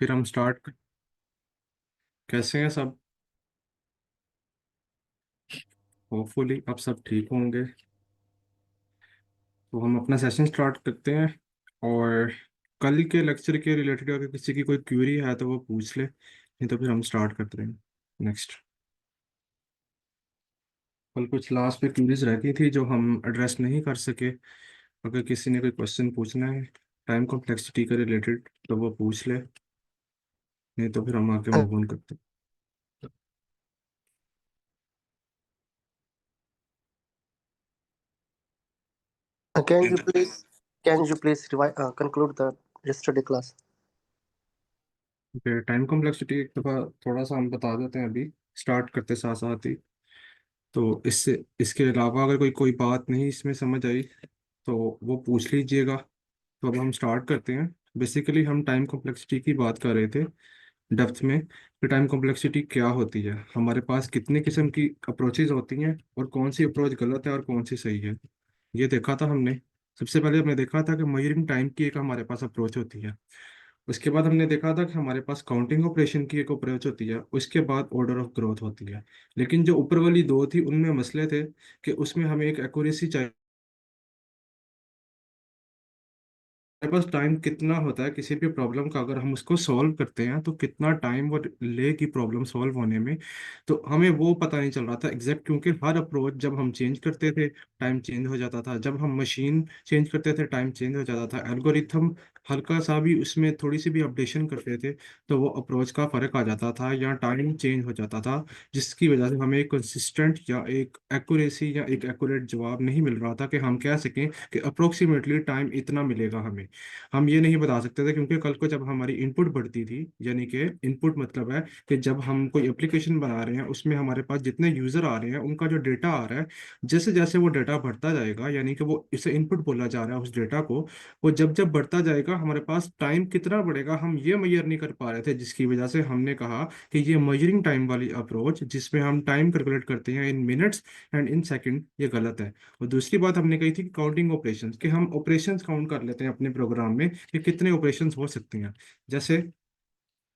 फिर हम स्टार्ट। कैसे हैं सब? होपफुली अब सब ठीक होंगे। तो हम अपना सेशन स्टार्ट करते हैं। और कल के लेक्चर के रिलेटेड अगर किसी की कोई क्वेरी है तो वो पूछ ले, नहीं तो फिर हम स्टार्ट करते हैं नेक्स्ट। कल कुछ लास्ट पे क्वेरीज रहती थी जो हम एड्रेस नहीं कर सके। अगर किसी ने कोई क्वेश्चन पूछना है टाइम कॉम्प्लेक्सिटी के रिलेटेड तो वो पूछ ले, नहीं तो फिर हम आगे Uh, मूव ऑन करते Can you हैं। conclude the yesterday class? Time complexity एक दफ़ा थोड़ा सा हम बता देते हैं अभी स्टार्ट करते साथ साथ ही। तो इससे इसके अलावा अगर कोई कोई बात नहीं इसमें समझ आई तो वो पूछ लीजिएगा। तो अब हम स्टार्ट करते हैं। बेसिकली हम टाइम कॉम्प्लेक्सिटी की बात कर रहे थे डेप्थ में कि टाइम कॉम्प्लेक्सिटी क्या होती है, हमारे पास कितने किस्म की अप्रोचेज होती हैं और कौन सी अप्रोच गलत है और कौन सी सही है। ये देखा था हमने। सबसे पहले हमने देखा था कि मेजरिंग टाइम की एक हमारे पास अप्रोच होती है। उसके बाद हमने देखा था कि हमारे पास काउंटिंग ऑपरेशन की एक अप्रोच होती है। उसके बाद ऑर्डर ऑफ ग्रोथ होती है। लेकिन जो ऊपर वाली दो थी उनमें मसले थे कि उसमें हमें एक एक्यूरेसी चाहिए। हमारे पास टाइम कितना होता है किसी भी प्रॉब्लम का, अगर हम उसको सॉल्व करते हैं तो कितना टाइम वो लेगी प्रॉब्लम सॉल्व होने में। तो हमें वो पता नहीं चल रहा था एग्जैक्ट, क्योंकि हर अप्रोच जब हम चेंज करते थे टाइम चेंज हो जाता था, जब हम मशीन चेंज करते थे टाइम चेंज हो जाता था, एल्गोरिथम हल्का सा भी उसमें थोड़ी सी भी अपडेशन करते थे तो वो अप्रोच का फर्क आ जाता था या टाइम चेंज हो जाता था, जिसकी वजह से हमें एक कंसिस्टेंट या एक एक्यूरेसी या एक एक्यूरेट जवाब नहीं मिल रहा था कि हम कह सकें कि अप्रोक्सीमेटली टाइम इतना मिलेगा हमें। हम ये नहीं बता सकते थे क्योंकि कल को जब हमारी इनपुट बढ़ती थी, यानी कि इनपुट मतलब है कि जब हम कोई एप्लीकेशन बना रहे हैं उसमें हमारे पास जितने यूजर आ रहे हैं उनका जो डेटा आ रहा है, जैसे जैसे वो डेटा बढ़ता जाएगा, यानी कि वो इसे इनपुट बोला जा रहा है उस डेटा को, वो जब जब बढ़ता जाएगा हमारे पास टाइम कितना बढ़ेगा हम ये मेजर नहीं कर पा रहे थे, जिसकी वजह से हमने कहा कि ये मेजरिंग टाइम वाली अप्रोच जिसमें हम टाइम कैलकुलेट करते हैं इन मिनट्स एंड इन सेकंड, ये गलत है। और दूसरी बात हमने कही थी कि काउंटिंग ऑपरेशंस, कि हम ऑपरेशंस काउंट कर लेते हैं अपने प्रोग्राम में कि कितने ऑपरेशंस हो सकते हैं। जैसे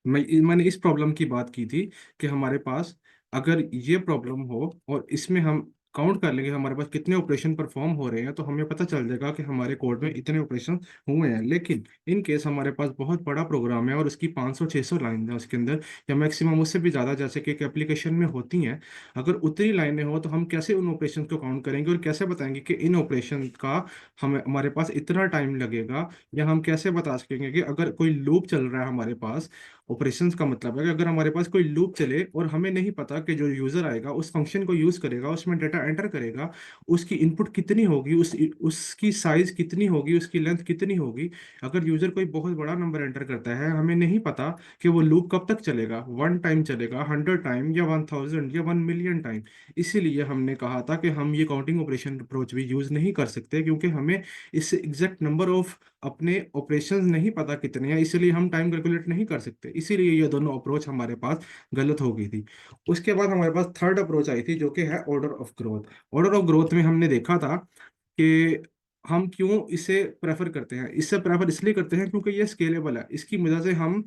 मैंने इस प्रॉब्लम की बात की थी कि हमारे पास अगर ये प्रॉब्लम हो और इसमें हम काउंट कर लेंगे हमारे पास कितने ऑपरेशन परफॉर्म हो रहे हैं तो हमें पता चल जाएगा कि हमारे कोड में इतने ऑपरेशन हुए हैं। लेकिन इन केस हमारे पास बहुत बड़ा प्रोग्राम है और उसकी 500-600 लाइन है उसके अंदर, या मैक्सिमम उससे भी ज़्यादा जैसे कि एक एप्लीकेशन में होती हैं। अगर उतनी लाइनें हो तो हम कैसे उन ऑपरेशन को काउंट करेंगे और कैसे बताएंगे कि इन ऑपरेशन का हमें हमारे पास इतना टाइम लगेगा। या हम कैसे बता सकेंगे कि अगर कोई लूप चल रहा है हमारे पास, ऑपरेशंस का मतलब है कि अगर हमारे पास कोई लूप चले और हमें नहीं पता कि जो यूजर आएगा उस फंक्शन को यूज करेगा उसमें डेटा एंटर करेगा, उसकी इनपुट कितनी होगी, उसकी साइज कितनी होगी, उसकी लेंथ कितनी होगी। अगर यूजर कोई बहुत बड़ा नंबर एंटर करता है हमें नहीं पता कि वो लूप कब तक चलेगा, 1 टाइम चलेगा, 100 टाइम, या 1000 या 1 मिलियन टाइम। इसीलिए हमने कहा था कि हम ये काउंटिंग ऑपरेशन अप्रोच भी यूज नहीं कर सकते क्योंकि हमें इससे एग्जैक्ट नंबर ऑफ अपने ऑपरेशंस नहीं पता कितने हैं, इसलिए हम टाइम कैलकुलेट नहीं कर सकते। इसीलिए ये दोनों अप्रोच हमारे पास गलत हो गई थी। उसके बाद हमारे पास थर्ड अप्रोच आई थी जो कि है order of growth. Order of growth में हमने देखा था कि हम क्यों इसे प्रेफर करते हैं। इससे प्रेफर इसलिए करते हैं क्योंकि ये स्केलेबल है, इसकी वजह से हम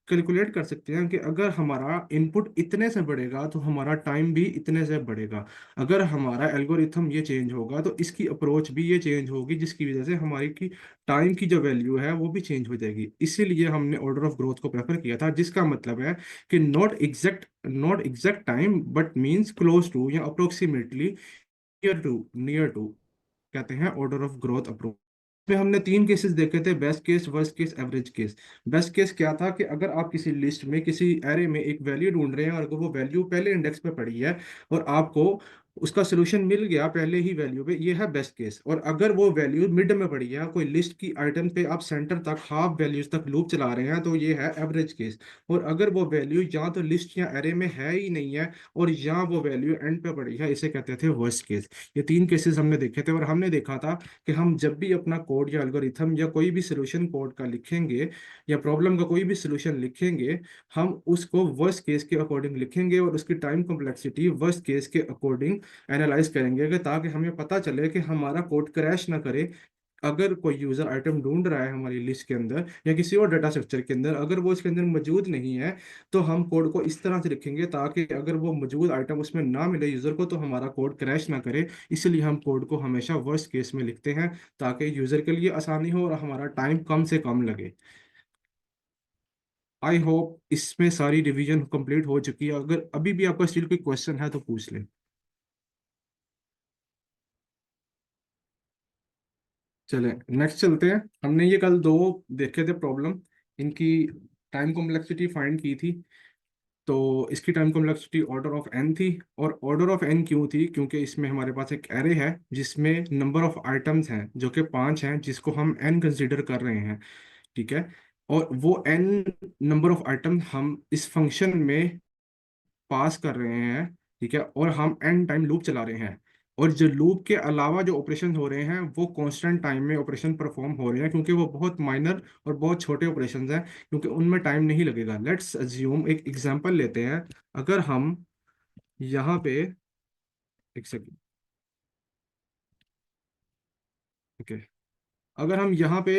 कैलकुलेट कर सकते हैं कि अगर हमारा इनपुट इतने से बढ़ेगा तो हमारा टाइम भी इतने से बढ़ेगा। अगर हमारा एल्गोरिथम ये चेंज होगा तो इसकी अप्रोच भी ये चेंज होगी, जिसकी वजह से हमारी की टाइम की जो वैल्यू है वो भी चेंज हो जाएगी। इसीलिए हमने ऑर्डर ऑफ ग्रोथ को प्रेफर किया था, जिसका मतलब है कि not exact time but means close to या अप्रोक्सीमेटली नियर टू कहते हैं ऑर्डर ऑफ ग्रोथ अप्रोच। में हमने तीन केसेस देखे थे, best case, worst case, average case. Best case क्या था कि अगर आप किसी लिस्ट में किसी एरे में एक वैल्यू ढूंढ रहे हैं और अगर वो वैल्यू पहले इंडेक्स पे पड़ी है और आपको उसका सोल्यूशन मिल गया पहले ही वैल्यू पे, ये है बेस्ट केस। और अगर वो वैल्यू मिड में पड़ी है, कोई लिस्ट की आइटम पे आप सेंटर तक हाफ वैल्यूज तक लूप चला रहे हैं, तो ये है एवरेज केस। और अगर वो वैल्यू या तो लिस्ट या एरे में है ही नहीं है और या वो वैल्यू एंड पे पड़ी है, इसे कहते थे वर्स्ट केस। ये तीन केसेस हमने देखे थे और हमने देखा था कि हम जब भी अपना कोड या एल्गोरिथम या कोई भी सोल्यूशन कोड का लिखेंगे या प्रॉब्लम का कोई भी सोल्यूशन लिखेंगे, हम उसको वर्स्ट केस के अकॉर्डिंग लिखेंगे और उसकी टाइम कॉम्प्लेक्सिटी वर्स्ट केस के अकॉर्डिंग एनालाइज करेंगे कि ताकि हमें पता चले कि हमारा कोड क्रैश ना करे अगर कोई यूजर आइटम ढूंढ रहा है हमारी लिस्ट के अंदर या किसी और डाटा स्ट्रक्चर के अंदर, अगर वो इसके अंदर मौजूद नहीं है, तो हम कोड को इस तरह से लिखेंगे ताकि अगर वो मौजूद आइटम उसमें ना मिले यूजर को तो हमारा कोड क्रैश ना करे। इसलिए हम कोड को हमेशा वर्स्ट केस में लिखते हैं ताकि यूजर के लिए आसानी हो और हमारा टाइम कम से कम लगे। आई होप इसमें सारी रिवीजन कंप्लीट हो चुकी है। अगर अभी भी आपका स्टिल कोई क्वेश्चन है तो पूछ लें। चले नेक्स्ट चलते हैं। हमने ये कल दो देखे थे प्रॉब्लम, इनकी टाइम कॉम्प्लेक्सिटी फाइंड की थी। तो इसकी time complexity order of n थी। और ऑर्डर ऑफ एन क्यों थी? क्योंकि इसमें हमारे पास एक एरे है जिसमें नंबर ऑफ आइटम्स हैं जो कि 5 हैं, जिसको हम एन कंसिडर कर रहे हैं। ठीक है। और वो एन नंबर ऑफ आइटम हम इस फंक्शन में पास कर रहे हैं। ठीक है। और हम एन टाइम लूप चला रहे हैं। और जो लूप के अलावा जो ऑपरेशन हो रहे हैं वो कांस्टेंट टाइम में ऑपरेशन परफॉर्म हो रहे हैं, क्योंकि वो बहुत माइनर और बहुत छोटे ऑपरेशंस हैं, क्योंकि उनमें टाइम नहीं लगेगा। लेट्स अज्यूम, एक एग्जांपल लेते हैं। अगर हम यहाँ पे, एक सेकेंड, ओके, अगर हम यहाँ पे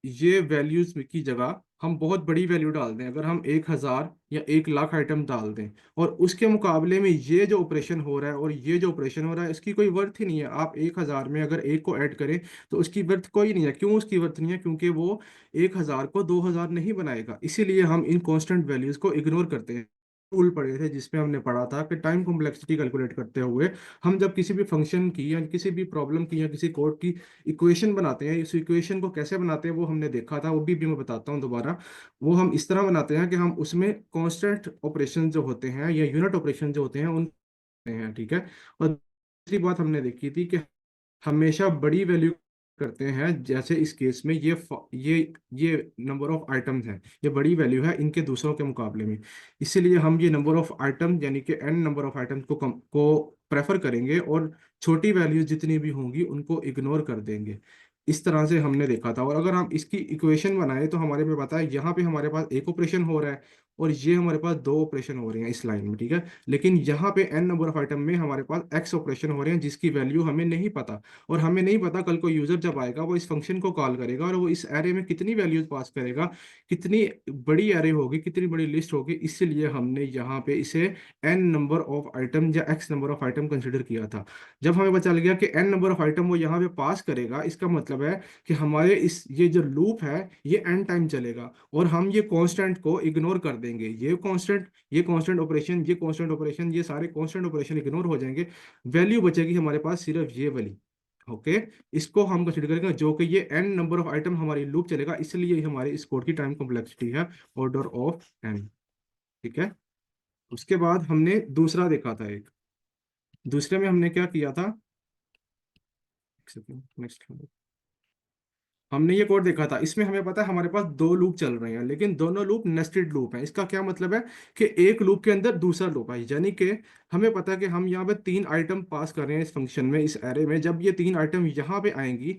ये वैल्यूज की जगह हम बहुत बड़ी वैल्यू डाल दें, अगर हम 1,000 या 1,00,000 आइटम डाल दें, और उसके मुकाबले में ये जो ऑपरेशन हो रहा है और ये जो ऑपरेशन हो रहा है इसकी कोई वर्थ ही नहीं है। आप 1,000 में अगर एक को ऐड करें तो उसकी वर्थ कोई नहीं है। क्यों उसकी वर्थ नहीं है? क्योंकि वो 1,000 को 2,000 नहीं बनाएगा। इसीलिए हम इन कॉन्स्टेंट वैल्यूज को इग्नोर करते हैं। रूल पढ़े थे जिसमें हमने पढ़ा था कि टाइम कॉम्प्लेक्सिटी कैलकुलेट करते हुए हम जब किसी भी फंक्शन की या किसी भी प्रॉब्लम की या किसी कोड की इक्वेशन बनाते हैं, इस इक्वेशन को कैसे बनाते हैं वो हमने देखा था। वो भी मैं बताता हूँ दोबारा। वो हम इस तरह बनाते हैं कि हम उसमें कांस्टेंट ऑपरेशन जो होते हैं या यूनिट ऑपरेशन जो होते हैं उन हैं। ठीक है। और दूसरी बात हमने देखी थी कि हमेशा बड़ी वैल्यू करते हैं। जैसे इस केस में ये नंबर ऑफ आइटम्स हैं, ये बड़ी वैल्यू है इनके दूसरों के मुकाबले में। इसीलिए हम ये नंबर ऑफ आइटम यानी कि एन नंबर ऑफ आइटम्स को प्रेफर करेंगे और छोटी वैल्यूज जितनी भी होंगी उनको इग्नोर कर देंगे। इस तरह से हमने देखा था। और अगर हम इसकी इक्वेशन बनाए तो हमारे में पता है यहाँ पे हमारे पास एक ऑपरेशन हो रहा है और ये हमारे पास दो ऑपरेशन हो रहे हैं इस लाइन में। ठीक है। लेकिन यहाँ पे एन नंबर ऑफ आइटम में हमारे पास एक्स ऑपरेशन हो रहे हैं जिसकी वैल्यू हमें नहीं पता। और हमें नहीं पता कल को यूजर जब आएगा वो इस फंक्शन को कॉल करेगा और वो इस एरे में कितनी वैल्यूज पास करेगा, कितनी बड़ी एरे होगी, कितनी बड़ी लिस्ट होगी। इसलिए हमने यहाँ पे इसे एन नंबर ऑफ आइटम या x number of item consider किया था। जब हमें पता चल गया कि एन नंबर ऑफ आइटम वो यहाँ पे पास करेगा, इसका मतलब है कि हमारे इस ये जो लूप है ये एन टाइम चलेगा और हम ये कांस्टेंट को इग्नोर कर देंगे। ये कांस्टेंट ऑपरेशन ये सारे कांस्टेंट ऑपरेशन इग्नोर हो जाएंगे। वैल्यू बचेगी हमारे पास सिर्फ ये वाली। ओके। इसको हम कंसिडर करेंगे जो कि ये एन नंबर ऑफ आइटम हमारी लूप चलेगा, इसलिए हमारे इस कोड की टाइम कॉम्प्लेक्सिटी है ऑर्डर ऑफ एन। ठीक है। उसके बाद हमने दूसरा देखा था एक। दूसरे में हमने क्या किया था? नेक्स्ट, हमने ये कोड देखा था। इसमें हमें पता है हमारे पास दो लूप चल रहे हैं, लेकिन दोनों लूप नेस्टेड लूप हैं। इसका क्या मतलब है कि एक लूप के अंदर दूसरा लूप है। यानी कि हमें पता है कि हम यहाँ पे 3 आइटम पास कर रहे हैं इस फंक्शन में, इस एरे में। जब ये 3 आइटम यहाँ पे आएंगी,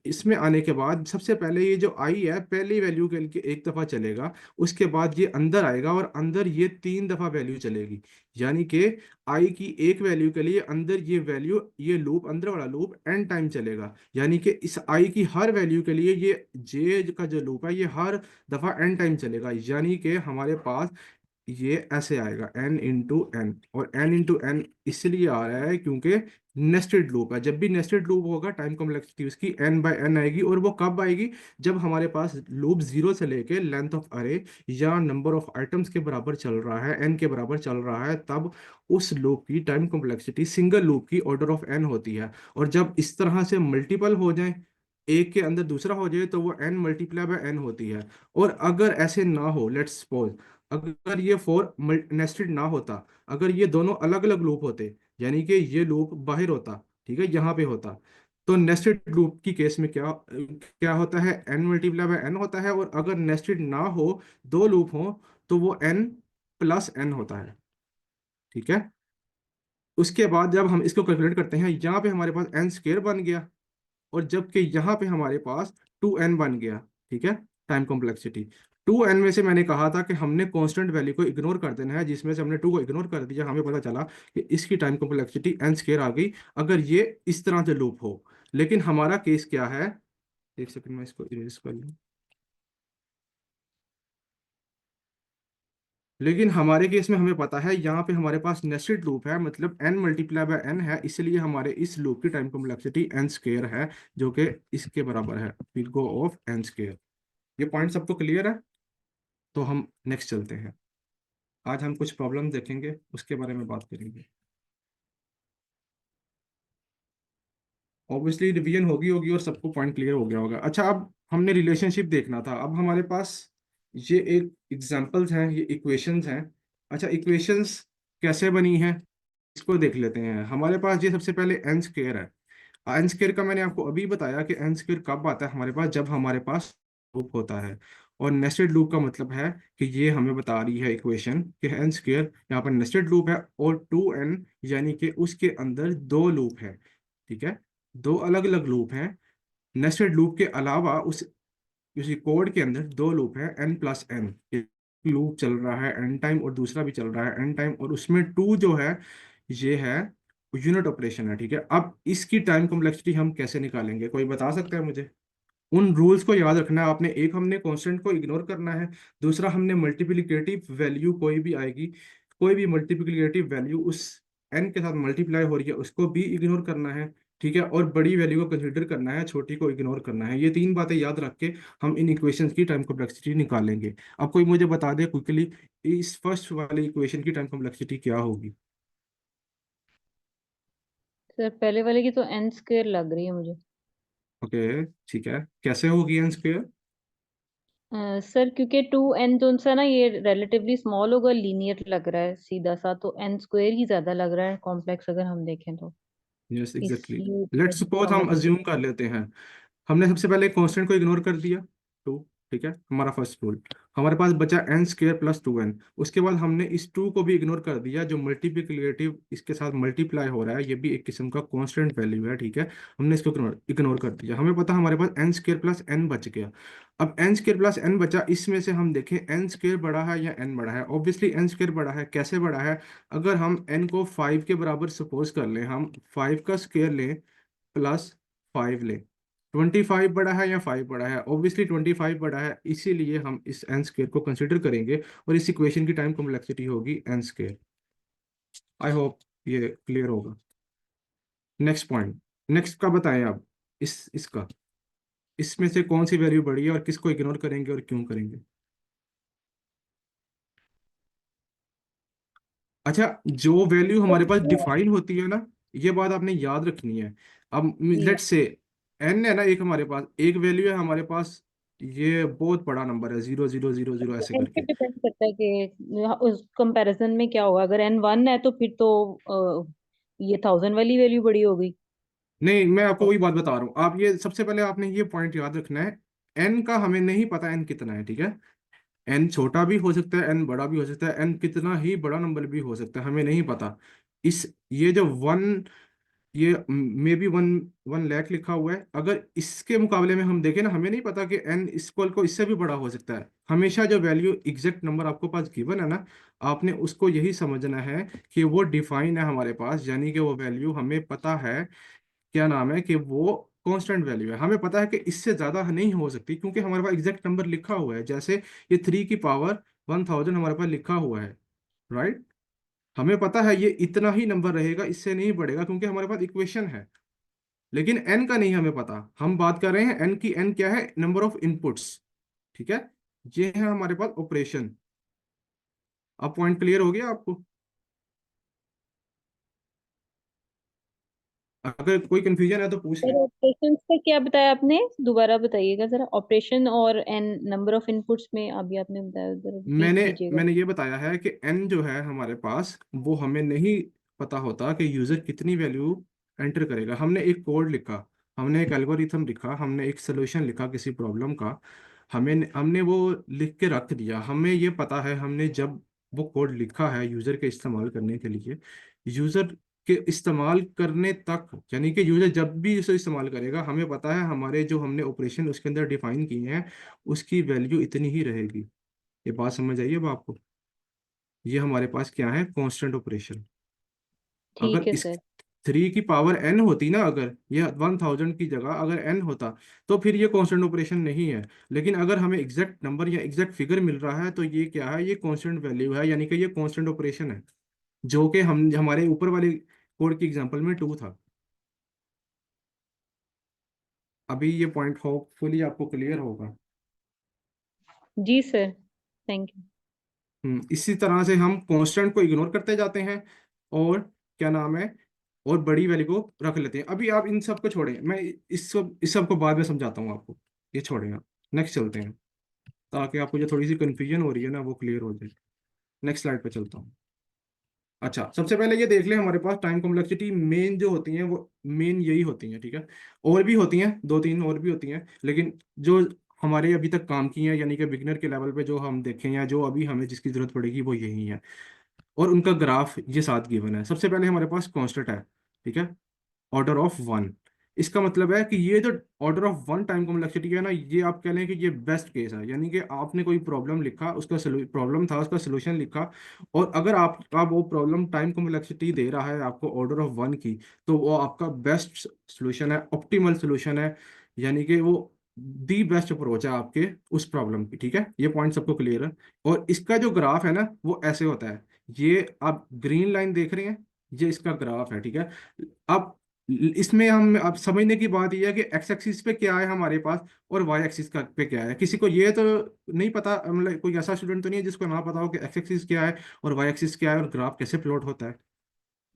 इसमें आने के बाद सबसे पहले ये जो आई है पहली वैल्यू के लिए एक दफा चलेगा। उसके बाद ये अंदर आएगा और अंदर ये 3 दफा वैल्यू चलेगी। यानी कि आई की एक वैल्यू के लिए अंदर ये वैल्यू, ये लूप, अंदर वाला लूप एन टाइम चलेगा। यानी कि इस आई की हर वैल्यू के लिए ये जे का जो लूप है ये हर दफा एन टाइम चलेगा। यानी कि हमारे पास ये ऐसे आएगा एन इंटू एन। और एन इंटू एन इसलिए आ रहा है क्योंकि नेस्टेड लूप है। जब भी नेस्टेड लूप होगा टाइम कॉम्प्लेक्सिटी उसकी एन बाय एन आएगी। और वो कब आएगी? जब हमारे पास लूप जीरो से लेके लेंथ ऑफ अरे या नंबर ऑफ आइटम्स के बराबर चल रहा है, एन के बराबर चल रहा है, तब उस लूप की टाइम कॉम्प्लेक्सिटी सिंगल लूप की ऑर्डर ऑफ एन होती है। और जब इस तरह से मल्टीपल हो जाए, एक के अंदर दूसरा हो जाए, तो वो एन मल्टीप्लाई बाय एन होती है। और अगर ऐसे ना हो, लेट्स सपोज अगर ये फोर नेस्टेड ना होता, अगर ये दोनों अलग अलग लूप होते, यानी कि ये लूप बाहर होता, ठीक है, यहाँ पे होता, तो नेस्टेड लूप की केस में क्या क्या होता है? एन मल्टीप्लाई बाय एन होता है। और अगर नेस्टेड ना हो, दो लूप हो, तो वो एन प्लस एन होता है। ठीक है। उसके बाद जब हम इसको कैलकुलेट करते हैं, यहाँ पे हमारे पास एन स्क्वेयर बन गया और जबकि यहाँ पे हमारे पास 2n बन गया। ठीक है। टाइम कॉम्प्लेक्सिटी 2n में से मैंने कहा था कि हमने कांस्टेंट वैल्यू को इग्नोर कर देना है, जिसमें से हमने 2 को इग्नोर कर दिया। हमें पता चला कि इसकी टाइम कॉम्प्लेक्सिटी n स्क्वायर आ गई अगर ये इस तरह से लूप हो। लेकिन हमारा केस क्या है, एक सेकंड में इसको इरेज कर लूं। लेकिन हमारे केस में हमें पता है यहाँ पे हमारे पास नेस्टेड लूप है, मतलब n मल्टीप्लाई बाय n है, इसलिए हमारे इस लूप की टाइम कॉम्प्लेक्सिटी n स्क्वायर है, जो कि इसके बराबर है will go of n square. ये पॉइंट सबको क्लियर है? तो हम नेक्स्ट चलते हैं। आज हम कुछ प्रॉब्लम देखेंगे, उसके बारे में बात करेंगे। ऑब्वियसली रिवीजन होगी होगी और सबको पॉइंट क्लियर हो गया होगा। अच्छा, अब हमने रिलेशनशिप देखना था। अब हमारे पास ये एक एग्जांपल्स हैं, ये इक्वेशंस हैं। अच्छा, इक्वेशंस कैसे बनी है इसको देख लेते हैं। हमारे पास ये सबसे पहले एन स्क्वेयर है। एन स्क्वेयर का मैंने आपको अभी बताया कि एन स्क्वेयर कब आता है हमारे पास, जब हमारे पास लूप होता है। और नेस्टेड लूप का मतलब है कि ये हमें बता रही है इक्वेशन कि एन स्क्वेयर यहाँ पर नेस्टेड लूप है और 2n यानी कि उसके अंदर दो लूप है। ठीक है, दो अलग अलग लूप हैं। नेस्टेड लूप के अलावा उसी कोड के अंदर दो लूप है, n प्लस एन। लूप चल रहा है एन टाइम और दूसरा भी चल रहा है एन टाइम, और उसमें टू जो है ये है यूनिट ऑपरेशन है। ठीक है, अब इसकी टाइम कॉम्प्लेक्सिटी हम कैसे निकालेंगे, कोई बता सकता है मुझे? उन रूल्स को याद रखना है आपने। एक, हमने कांस्टेंट को इग्नोर करना है। दूसरा, हमने मल्टीप्लिकेटिव वैल्यू कोई भी आएगी, कोई भी मल्टीप्लिकेटिव वैल्यू उस n के साथ मल्टीप्लाई हो रही है उसको भी इग्नोर करना है। ठीक है, और बड़ी वैल्यू को कंसीडर करना है, छोटी को इग्नोर करना है। ये तीन बातें याद रख के हम इन इक्वेशंस की टाइम कॉम्प्लेक्सिटी निकालेंगे। अब कोई मुझे बता दे क्विकली, इस फर्स्ट वाली इक्वेशन की टाइम कॉम्प्लेक्सिटी क्या होगी? सर पहले वाले की तो एन स्क्वायर लग रही है मुझे। ओके, ठीक है, कैसे होगी एन स्क्वायर? सर क्योंकि 2n जो सा ना ये रिलेटिवली स्मॉल होगा, लीनियर लग रहा है सीधा सा, तो एन स्क्वायर ही ज्यादा लग रहा है कॉम्प्लेक्स अगर हम देखें तो। Yes exactly. इसलिए लेट्स सपोज हम समझ नहीं। अज्यूम कर लेते हैं, हमने सबसे पहले कांस्टेंट को इग्नोर कर दिया, टू। ठीक है, हमारा फर्स्ट रूल। हमारे पास बचा एन स्क्र प्लस 2n। उसके बाद हमने इस टू को भी इग्नोर कर दिया, जो मल्टीप्लिकेटिव इसके साथ मल्टीप्लाई हो रहा है, ये भी एक किस्म का कांस्टेंट वैल्यू है। ठीक है, हमने इसको इग्नोर इग्नोर कर दिया। हमें पता हमारे पास एन स्क्र प्लस एन बच गया। अब एन स्क्र प्लस एन बचा, इसमें से हम देखें एन स्क्र बड़ा है या एन बड़ा है। ऑब्वियसली एन स्क्र बड़ा है। कैसे बड़ा है? अगर हम एन को 5 के बराबर सपोज कर लें, हम 5 का स्क्वायर लें प्लस 5 ले, 25 बड़ा है या 5 बड़ा है? ऑब्वियसली 25 बड़ा है, इसीलिए हम इस एन स्क्वेयर को कंसिडर करेंगे और इस इक्वेशन की टाइम कॉम्प्लेक्सिटी होगी एन स्क्वेयर। आई होप ये क्लियर होगा। नेक्स्ट पॉइंट, नेक्स्ट का बताएं आप। इसका, इसमें से कौन सी वैल्यू बड़ी है और किसको इग्नोर करेंगे और क्यों करेंगे? अच्छा, जो वैल्यू हमारे पास डिफाइन होती है ना, ये बात आपने याद रखनी है। अब जी। लेट्स से एन है ना, एक हमारे पास एक वैल्यू है हमारे पास, ये बहुत बड़ा नंबर है, 0000 ऐसे एन पे करके। डिपेंड करता है कि उस कंपैरिजन में क्या होगा। अगर एन वन है तो फिर तो ये 1000 वाली वैल्यू बड़ी हो गई। नहीं, मैं आपको वही बात बता रहा हूँ। आप ये सबसे पहले आपने ये पॉइंट याद रखना है, एन का हमें नहीं पता एन कितना है। ठीक है, एन छोटा भी हो सकता है, एन बड़ा भी हो सकता है, एन कितना ही बड़ा नंबर भी हो सकता है, हमें नहीं पता। इस ये जो वन, ये मे बी वन 1 लाख लिखा हुआ है, अगर इसके मुकाबले में हम देखें ना, हमें नहीं पता कि एन इक्वल को इससे भी बड़ा हो सकता है। हमेशा जो वैल्यू एग्जैक्ट नंबर आपको पास गिवन है ना, आपने उसको यही समझना है कि वो डिफाइन है हमारे पास, यानी कि वो वैल्यू हमें पता है, क्या नाम है, कि वो कांस्टेंट वैल्यू है। हमें पता है कि इससे ज्यादा नहीं हो सकती, क्योंकि हमारे पास एग्जैक्ट नंबर लिखा हुआ है। जैसे ये 3 की पावर 1000 हमारे पास लिखा हुआ है, राइट? हमें पता है ये इतना ही नंबर रहेगा, इससे नहीं बढ़ेगा, क्योंकि हमारे पास इक्वेशन है। लेकिन एन का नहीं हमें पता। हम बात कर रहे हैं एन की। एन क्या है? Number of inputs. ठीक है, ये है हमारे पास ऑपरेशन। अब पॉइंट क्लियर हो गया आपको? अगर कोई कंफ्यूजन है तो पूछ सर लें। ऑपरेशंस का क्या बताया आपने? दोबारा बताइएगा जरा। ऑपरेशन और एन नंबर ऑफ इनपुट्स में अभी आपने बताया, जरा रिपीट मैंने कीजिएगा। मैंने ये बताया है कि एन जो है हमारे पास, वो हमें नहीं पता होता कि यूजर कितनी वैल्यू एंटर करेगा। हमने एक कोड लिखा, हमने एक एल्गोरिथम लिखा, हमने एक सोल्यूशन लिखा किसी प्रॉब्लम का, हमें हमने वो लिख के रख दिया। हमें ये पता है हमने जब वो कोड लिखा है यूजर के इस्तेमाल करने के लिए, यूजर के इस्तेमाल करने तक, यानी कि यूजर जब भी इसे इस्तेमाल करेगा, हमें पता है हमारे जो हमने ऑपरेशन उसके अंदर डिफाइन किए हैं उसकी वैल्यू इतनी ही रहेगी। ये बात समझ आई अब आपको? ये हमारे पास क्या है? Constant operation. ठीक अगर है इस सर। 3 की पावर n होती ना, अगर ये 1000 की जगह अगर n होता, तो फिर ये कांस्टेंट ऑपरेशन नहीं है। लेकिन अगर हमें एग्जैक्ट नंबर या एग्जैक्ट फिगर मिल रहा है तो ये क्या है, ये कांस्टेंट वैल्यू है, यानी कि ये कांस्टेंट ऑपरेशन है, जो कि हम हमारे ऊपर वाले कोड की एग्जांपल में 2 था। अभी ये पॉइंट होपफुली आपको क्लियर होगा। जी सर, थैंक यू। इसी तरह से हम कांस्टेंट को इग्नोर करते जाते हैं, और क्या नाम है, और बड़ी वैल्यू को रख लेते हैं। अभी आप इन सब को छोड़ें, मैं इस सब को बाद में समझाता हूँ आपको। ये छोड़ें आप, नेक्स्ट चलते हैं, ताकि आपको जो थोड़ी सी कंफ्यूजन हो रही है ना वो क्लियर हो जाए। नेक्स्ट स्लाइड पे चलता हूँ। अच्छा, सबसे पहले ये देख लें, हमारे पास टाइम कॉम्प्लेक्सिटी मेन जो होती हैं वो मेन यही होती हैं, ठीक है। और भी होती हैं, दो तीन और भी होती हैं, लेकिन जो हमारे अभी तक काम की हैं, यानी कि बिगनर के लेवल पे जो हम देखें या जो अभी हमें जिसकी जरूरत पड़ेगी वो यही है। और उनका ग्राफ ये साथ गिवन है। सबसे पहले हमारे पास कांस्टेंट है, ठीक है, ऑर्डर ऑफ वन। इसका मतलब है कि ये जो order of one time complexity है ना, ये आप कह लें कि ये बेस्ट केस है, यानी कि आपने कोई प्रॉब्लम लिखा, उसका प्रॉब्लम था, उसका सोल्यूशन लिखा, और अगर आप वो प्रॉब्लम टाइम कॉम्प्लेक्सिटी दे रहा है आपको ऑर्डर ऑफ वन की, तो वो आपका बेस्ट सोल्यूशन है, ऑप्टिमल सोल्यूशन है, यानी कि वो दी बेस्ट अप्रोच है आपके उस प्रॉब्लम की, ठीक है। ये पॉइंट सबको क्लियर है। और इसका जो ग्राफ है ना वो ऐसे होता है, ये आप ग्रीन लाइन देख रहे हैं, ये इसका ग्राफ है, ठीक है। अब इसमें हम अब समझने की बात यह है कि एक्स एक्सिस पे क्या है हमारे पास, और वाई एक्सिस का पे क्या है। किसी को ये तो नहीं पता, मतलब कोई ऐसा स्टूडेंट तो नहीं है जिसको ना पता हो कि एक्स एक्सिस क्या है और वाई एक्सिस क्या है और ग्राफ कैसे प्लॉट होता है।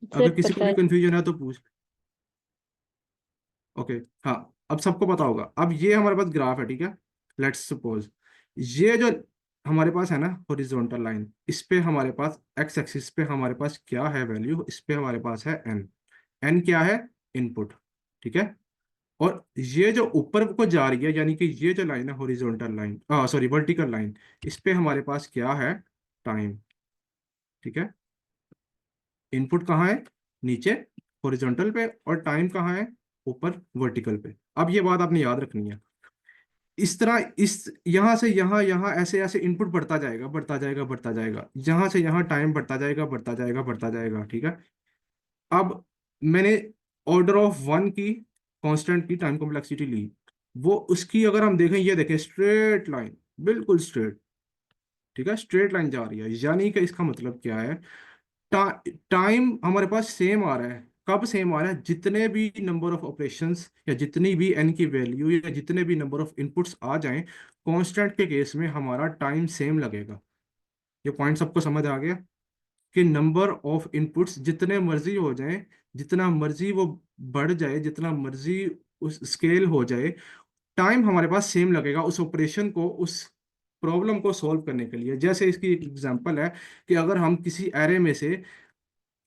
अगर सर किसी को पता भी है। कंफ्यूजन है तो पूछ। ओके, हाँ, अब सबको पता होगा। अब ये हमारे पास ग्राफ है, ठीक है। लेट्स सपोज ये जो हमारे पास है ना हॉरिजॉन्टल लाइन, इस पे हमारे पास एक्स एक्सिस पे हमारे पास क्या है वैल्यू, इस पे हमारे पास है एन। एन क्या है, इनपुट, ठीक है। और ये जो ऊपर को जा रही है, यानी कि ये जो लाइन है horizontal line, sorry vertical line, इस पे हमारे पास क्या है, टाइम, ठीक है। इनपुट कहाँ है, नीचे हॉरिजॉन्टल पे, और टाइम कहाँ है, ऊपर वर्टिकल पे। अब ये बात आपने याद रखनी है। इस तरह इस यहाँ से यहाँ, यहाँ ऐसे ऐसे इनपुट बढ़ता जाएगा, बढ़ता जाएगा, बढ़ता जाएगा, यहाँ से यहाँ टाइम बढ़ता जाएगा, बढ़ता जाएगा, बढ़ता जाएगा, ठीक है। अब मैंने ऑर्डर ऑफ वन की कांस्टेंट की टाइम कॉम्प्लेक्सिटी ली, वो उसकी अगर हम देखें, ये देखें स्ट्रेट लाइन, बिल्कुल स्ट्रेट, ठीक है, स्ट्रेट लाइन जा रही है, यानी कि इसका मतलब क्या है, टाइम हमारे पास सेम आ रहा है। कब सेम आ रहा है, जितने भी नंबर ऑफ ऑपरेशंस या जितनी भी एन की वैल्यू या जितने भी नंबर ऑफ इनपुट्स आ जाएं, कांस्टेंट के केस में हमारा टाइम सेम लगेगा। ये पॉइंट सबको समझ आ गया कि नंबर ऑफ इनपुट्स जितने मर्जी हो जाएं, जितना मर्जी वो बढ़ जाए, जितना मर्जी उस स्केल हो जाए, टाइम हमारे पास सेम लगेगा उस ऑपरेशन को, उस प्रॉब्लम को सॉल्व करने के लिए। जैसे इसकी एक एग्जांपल है कि अगर हम किसी एरे में से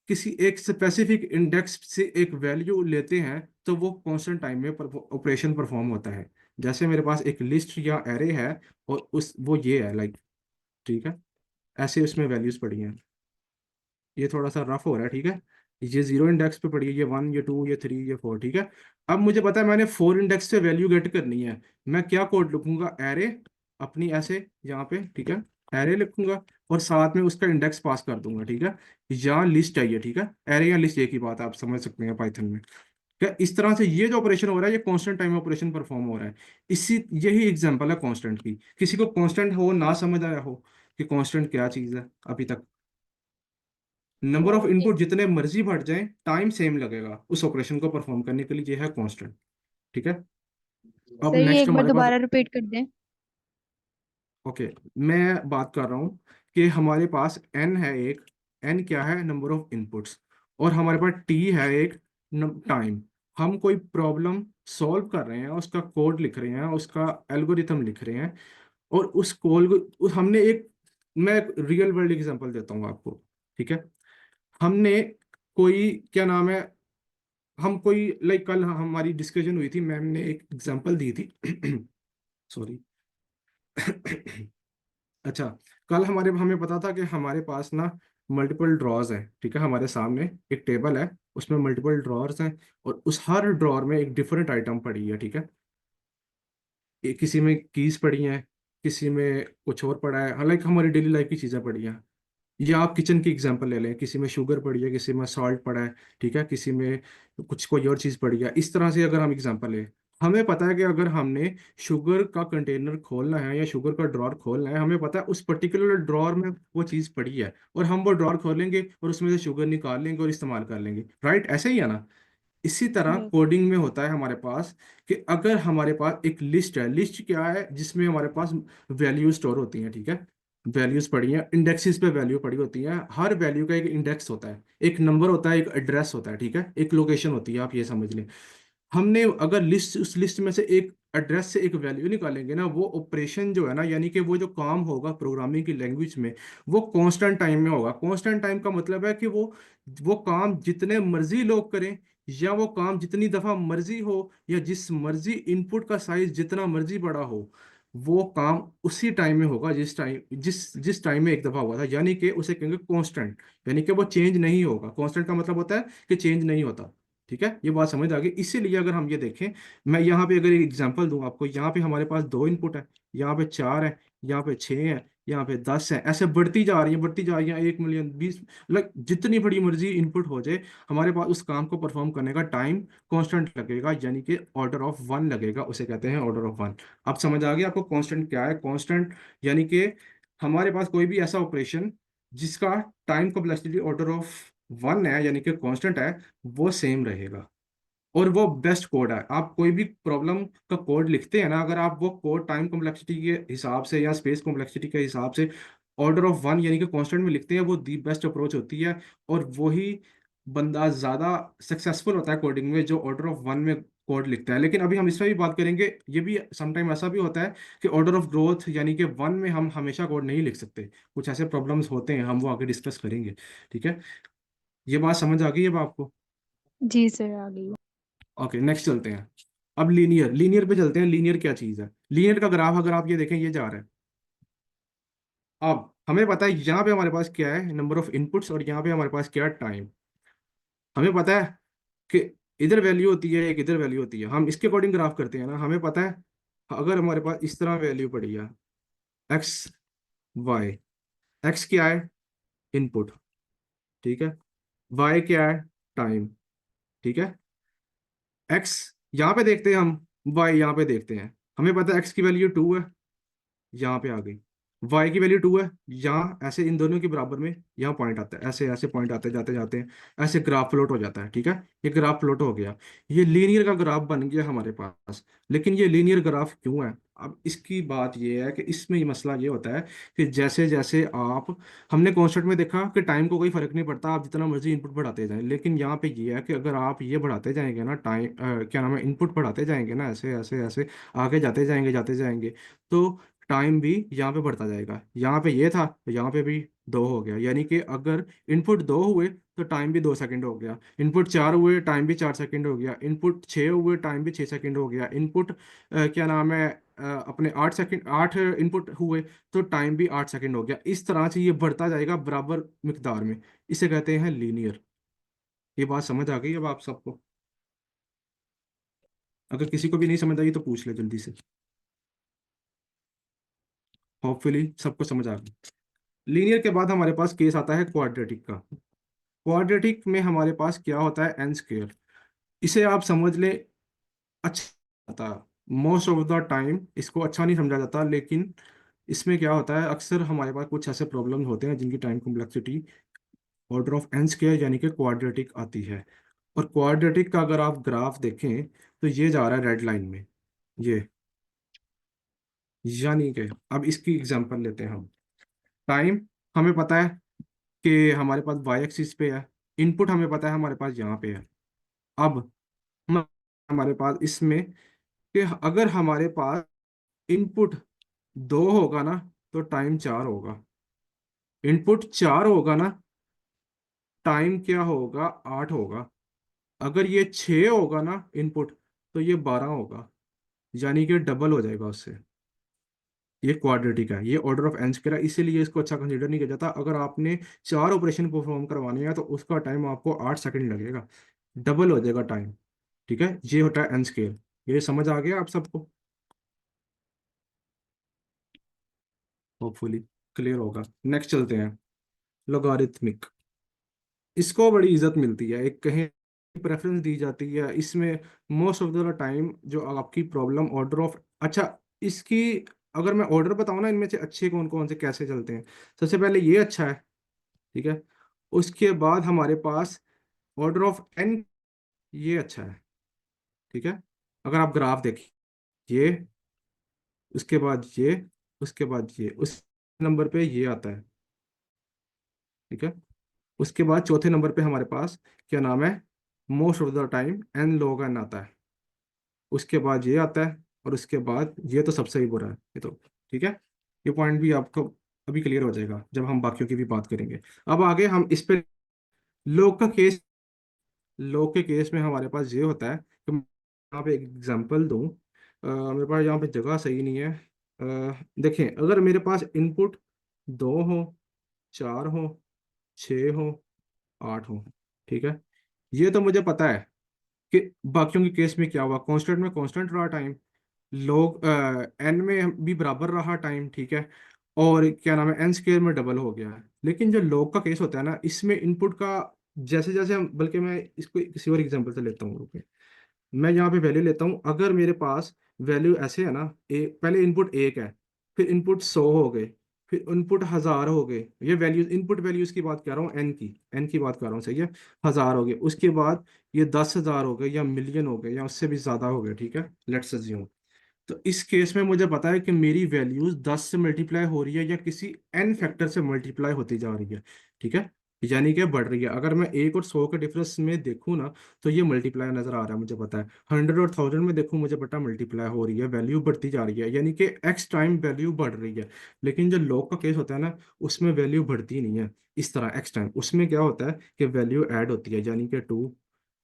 किसी एक स्पेसिफिक इंडेक्स से एक वैल्यू लेते हैं, तो वो कांस्टेंट टाइम में ऑपरेशन परफॉर्म होता है। जैसे मेरे पास एक लिस्ट या एरे है, और उस वो ये है लाइक, ठीक है, ऐसे उसमें वैल्यूज पड़ी हैं। ये थोड़ा सा रफ हो रहा है, ठीक है। ये 0 इंडेक्स पे पड़ी है, ये 1, ये 2, ये 3, ये 4, ठीक है। अब मुझे पता है मैंने 4 इंडेक्स से वैल्यू गेट करनी है। मैं क्या कोड लिखूंगा, एरे अपनी ऐसे यहाँ पे, ठीक है, एरे लिखूंगा, और साथ में उसका इंडेक्स पास कर दूंगा, ठीक है। यहाँ लिस्ट चाहिए, ठीक है, एरे या लिस्ट एक ही बात है, आप समझ सकते हैं पाइथन में। क्या इस तरह से ये जो ऑपरेशन हो रहा है, ये कांस्टेंट टाइम ऑपरेशन परफॉर्म हो रहा है। इसी यही एग्जांपल है कांस्टेंट की। किसी को कांस्टेंट हो ना समझ आया हो कि कांस्टेंट क्या चीज़ है अभी तक, नंबर ऑफ ओके। इनपुट जितने मर्जी बढ़ जाए, टाइम सेम लगेगा उस ऑपरेशन को परफॉर्म करने के लिए, ये है कांस्टेंट, ठीक है। अब सर ये नेक्स्ट एक बार हमारे पास, दोबारा रिपीट कर दें। ओके, मैं बात कर रहा हूँ कि हमारे पास एन है एक, एन क्या है, नंबर ऑफ इनपुट्स, और हमारे पास टी है एक, टाइम। हम कोई प्रॉब्लम सॉल्व कर रहे हैं, उसका कोड लिख रहे हैं, उसका एल्गोरिथम लिख रहे हैं, और उस कोड हमने एक, मैं एक रियल वर्ल्ड एग्जांपल देता हूँ आपको, ठीक है। हमने कोई क्या नाम है, हम कोई लाइक कल हमारी डिस्कशन हुई थी, मैम ने एक एग्जांपल दी थी सॉरी अच्छा, कल हमारे हमें पता था कि हमारे पास ना मल्टीपल ड्रॉर्स हैं, ठीक है। हमारे सामने एक टेबल है, उसमें मल्टीपल ड्रॉर्स हैं, और उस हर ड्रॉर में एक डिफरेंट आइटम पड़ी है, ठीक है। किसी में कीज पड़ी हैं, किसी में कुछ और पड़ा है, हालांकि हमारी डेली लाइफ की चीज़ें पड़ी हैं। या आप किचन की एग्जांपल ले लें, किसी में शुगर पड़ी है, किसी में सॉल्ट पड़ा है, ठीक है, किसी में कुछ कोई और चीज़ पड़ी है। इस तरह से अगर हम एग्जांपल लें, हमें पता है कि अगर हमने शुगर का कंटेनर खोलना है या शुगर का ड्रॉर खोलना है, हमें पता है उस पर्टिकुलर ड्रॉर में वो चीज़ पड़ी है, और हम वो ड्रॉर खोलेंगे और उसमें से शुगर निकाल लेंगे और इस्तेमाल कर लेंगे, राइट? ऐसे ही है ना। इसी तरह यस। कोडिंग में होता है हमारे पास कि अगर हमारे पास एक लिस्ट है, लिस्ट क्या है, जिसमें हमारे पास वैल्यू स्टोर होती हैं, ठीक है, वैल्यूज पड़ी हैं, इंडेक्सेस पे वैल्यू पड़ी होती हैं, हर वैल्यू का एक इंडेक्स होता है, एक नंबर होता है, एक एड्रेस होता है, ठीक है, एक लोकेशन होती है, आप ये समझ लें। हमने अगर लिस्ट, उस लिस्ट में से एक एड्रेस से एक वैल्यू निकालेंगे ना, वो ऑपरेशन जो है ना, यानी कि वो जो काम होगा प्रोग्रामिंग की लैंग्वेज में, वो कांस्टेंट टाइम में होगा। कांस्टेंट टाइम का मतलब है कि वो काम जितने मर्जी लोग करें, या वो काम जितनी दफा मर्जी हो, या जिस मर्जी इनपुट का साइज जितना मर्जी बड़ा हो, वो काम उसी टाइम में होगा जिस जिस टाइम में एक दफा हुआ था, यानी कि उसे कहेंगे कांस्टेंट। यानी कि वो चेंज नहीं होगा। कांस्टेंट का मतलब होता है कि चेंज नहीं होता। ठीक है, ये बात समझ आ गई। इसीलिए अगर हम ये देखें, मैं यहाँ पे अगर एक एग्जांपल दूं आपको, यहाँ पे हमारे पास दो इनपुट है, यहाँ पे चार है, यहाँ पे छः है, यहाँ पे 10 है, ऐसे बढ़ती जा रही है, बढ़ती जा रही है, 1 मिलियन, 20, मतलब जितनी बड़ी मर्जी इनपुट हो जाए, हमारे पास उस काम को परफॉर्म करने का टाइम कांस्टेंट लगेगा, यानी कि ऑर्डर ऑफ वन लगेगा, उसे कहते हैं ऑर्डर ऑफ वन। अब समझ आ गया आपको कांस्टेंट क्या है? कांस्टेंट यानी कि हमारे पास कोई भी ऐसा ऑपरेशन जिसका time complexity order of one है, यानी कि कांस्टेंट है, वो सेम रहेगा। और वो बेस्ट कोड है। आप कोई भी प्रॉब्लम का कोड लिखते हैं ना, अगर आप वो कोड टाइम कॉम्प्लेक्सिटी के हिसाब से या स्पेस कॉम्प्लेक्सिटी के हिसाब से ऑर्डर ऑफ वन यानी कि कांस्टेंट में लिखते हैं, वो दी बेस्ट अप्रोच होती है। और वही बंदा ज़्यादा सक्सेसफुल होता है कोडिंग में, जो ऑर्डर ऑफ वन में कोड लिखता है। लेकिन अभी हम इस पर भी बात करेंगे। ये भी समटाइम ऐसा भी होता है कि ऑर्डर ऑफ ग्रोथ यानी कि वन में हम हमेशा कोड नहीं लिख सकते, कुछ ऐसे प्रॉब्लम्स होते हैं, हम वो आगे डिस्कस करेंगे। ठीक है, ये बात समझ आ गई है अब आपको? जी सर, आ गई। ओके, नेक्स्ट चलते हैं। अब लीनियर, लीनियर पे चलते हैं। लीनियर क्या चीज़ है? लीनियर का ग्राफ अगर आप ये देखें, ये जा रहा है। अब हमें पता है यहाँ पे हमारे पास क्या है, नंबर ऑफ इनपुट्स, और यहाँ पे हमारे पास क्या है, टाइम। हमें पता है कि इधर वैल्यू होती है, एक इधर वैल्यू होती है। हम इसके अकॉर्डिंग ग्राफ करते हैं ना। हमें पता है अगर हमारे पास इस तरह वैल्यू पड़ी है, एक्स, वाई। एक्स क्या है? इनपुट, ठीक है। वाई क्या है? टाइम, ठीक है। एक्स यहाँ पे देखते हैं हम, वाई यहाँ पे देखते हैं। हमें पता है एक्स की वैल्यू 2 है, यहाँ पे आ गई। y की वैल्यू 2 है, यहाँ ऐसे इन दोनों के बराबर में यहाँ पॉइंट आता है, ऐसे ऐसे पॉइंट आते जाते जाते हैं, ऐसे ग्राफ प्लॉट हो जाता है। ठीक है, ये ग्राफ प्लॉट हो गया, ये लीनियर का ग्राफ बन गया हमारे पास। लेकिन ये लीनियर ग्राफ क्यों है? अब इसकी बात ये है कि इसमें ये मसला ये होता है कि जैसे जैसे आप, हमने कॉन्सेप्ट में देखा कि टाइम को कोई फर्क नहीं पड़ता, आप जितना मर्जी इनपुट बढ़ाते जाएं। लेकिन यहाँ पे ये है कि अगर आप ये बढ़ाते जाएंगे ना, टाइम क्या नाम है, इनपुट बढ़ाते जाएंगे ना, ऐसे ऐसे ऐसे आगे जाते जाएंगे, तो टाइम भी यहाँ पे बढ़ता जाएगा। यहाँ पे ये था तो यहाँ पे भी 2 हो गया, यानी कि अगर इनपुट 2 हुए तो टाइम भी 2 सेकंड हो गया, इनपुट 4 हुए टाइम भी 4 सेकंड हो गया, इनपुट 6 हुए टाइम भी 6 सेकंड हो गया, इनपुट क्या नाम है, अपने 8 सेकंड, 8 इनपुट हुए तो टाइम भी 8 सेकंड हो गया। इस तरह से ये बढ़ता जाएगा बराबर मिकदार में। इसे कहते हैं लीनियर। ये बात समझ आ गई अब आप सबको? अगर किसी को भी नहीं समझ आई तो पूछ ले जल्दी से। होपफुली सबको समझ आ गई। लीनियर के बाद हमारे पास केस आता है क्वाड्रेटिक का। क्वाड्रेटिक में हमारे पास क्या होता है, एन स्क्वेयर। इसे आप समझ ले, अच्छा आता, मोस्ट ऑफ द टाइम इसको अच्छा नहीं समझा जाता, लेकिन इसमें क्या होता है, अक्सर हमारे पास कुछ ऐसे प्रॉब्लम होते हैं जिनकी time complexity order of n square यानी कि क्वाड्रेटिक आती है। और क्वाड्रेटिक का अगर आप ग्राफ देखें तो ये जा रहा है रेड लाइन में, ये, यानी कि अब इसकी एग्जांपल लेते हैं हम। टाइम हमें पता है कि हमारे पास वाई एक्सिस पे है, इनपुट हमें पता है हमारे पास यहाँ पे है। अब हम- हमारे पास इसमें कि अगर हमारे पास इनपुट 2 होगा ना, तो टाइम 4 होगा। इनपुट 4 होगा ना, टाइम क्या होगा, 8 होगा। अगर ये 6 होगा ना इनपुट, तो ये 12 होगा, यानी कि डबल हो जाएगा उससे। ये क्वाड्रेटिक है, ये ऑर्डर ऑफ एन स्क्वायर है, इसीलिए इसको अच्छा कंसीडर नहीं किया जाता। अगर आपने 4 ऑपरेशन परफॉर्म करवाने हैं तो उसका टाइम आपको 8 सेकंड लगेगा, डबल हो जाएगा टाइम। ठीक है, ये होता है एन स्केल। ये समझ आ गया आप सबको? होपफुली क्लियर होगा। नेक्स्ट चलते हैं। लोगारिथमिक, इसको बड़ी इज्जत मिलती है, एक कहीं प्रेफरेंस दी जाती है इसमें। मोस्ट ऑफ द टाइम जो आपकी प्रॉब्लम ऑर्डर ऑफ, अच्छा, इसकी अगर मैं ऑर्डर बताऊं ना, इनमें से अच्छे कौन कौन से कैसे चलते हैं। सबसे पहले ये अच्छा है, ठीक है। उसके बाद हमारे पास ऑर्डर ऑफ एन, ये अच्छा है, ठीक है। अगर आप ग्राफ देखिए, ये, उसके बाद ये, उसके बाद ये, उस नंबर पे ये आता है, ठीक है। उसके बाद चौथे नंबर पे हमारे पास क्या नाम है, most of the time n log n आता है। उसके बाद ये आता है, और उसके बाद ये तो सबसे ही बुरा है ये तो, ठीक है। ये पॉइंट भी आपको अभी क्लियर हो जाएगा जब हम बाकियों की भी बात करेंगे। अब आगे हम इस पे लॉग का केस, लॉग के केस में हमारे पास ये होता है कि मैं यहाँ पे एक एग्जांपल दूँ। मेरे पास यहाँ पे जगह सही नहीं है। देखें, अगर मेरे पास इनपुट दो हो, चार हो, छः हो, आठ हो, ठीक है। ये तो मुझे पता है कि बाकियों के केस में क्या हुआ, कांस्टेंट में कांस्टेंट रहा टाइम, लोग एन में भी बराबर रहा टाइम, ठीक है। और क्या नाम है, एन स्क्वेयर में डबल हो गया है। लेकिन जो लॉग का केस होता है ना, इसमें इनपुट का जैसे जैसे हम, बल्कि मैं इसको किसी और एग्जांपल से लेता हूँ, रुकिए। मैं यहाँ पे वैल्यू लेता हूँ, अगर मेरे पास वैल्यू ऐसे है ना, पहले इनपुट एक है, फिर इनपुट 100 हो गए, फिर इनपुट 1000 हो गए। ये वैल्यूज, इनपुट वैल्यूज की बात कर रहा हूँ, एन की बात कर रहा हूँ, सही है। 1000 हो गए, उसके बाद ये 10,000 हो गए, या मिलियन हो गए, या उससे भी ज्यादा हो गए, ठीक है, लेट्स अज्यूम। तो इस केस में मुझे पता है कि मेरी वैल्यूज 10 से मल्टीप्लाई हो रही है, या किसी एन फैक्टर से मल्टीप्लाई होती जा रही है, ठीक है। यानी कि बढ़ रही है। अगर मैं एक और 100 के डिफरेंस में देखूँ ना, तो ये मल्टीप्लाई नजर आ रहा है, मुझे पता है। 100 और 1000 में देखूँ, मुझे पता मल्टीप्लाई हो रही है, वैल्यू बढ़ती जा रही है, यानी कि एक्स टाइम वैल्यू बढ़ रही है। लेकिन जो लॉग का केस होता है ना, उसमें वैल्यू बढ़ती नहीं है इस तरह एक्स टाइम। उसमें क्या होता है कि वैल्यू ऐड होती है, यानी कि टू,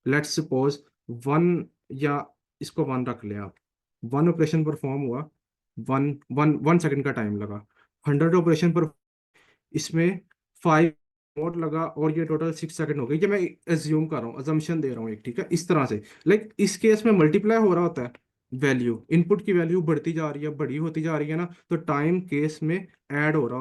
लेट्स सपोज वन, या इसको वन रख लें आप। वन ऑपरेशन परफॉर्म हुआ, वन वन वन सेकंड का टाइम लगा। 100 ऑपरेशन पर, इसमें 5 मोड लगा, और ये टोटल 6 सेकंड हो गई। ये मैं एज्यूम कर रहा हूँ, अजम्पशन दे रहा हूँ एक, ठीक है, इस तरह से। लाइक इस केस में मल्टीप्लाई हो रहा होता है, वैल्यू, इनपुट की वैल्यू बढ़ती जा रही है, बड़ी होती जा रही है ना, तो टाइम केस में ऐड हो रहा,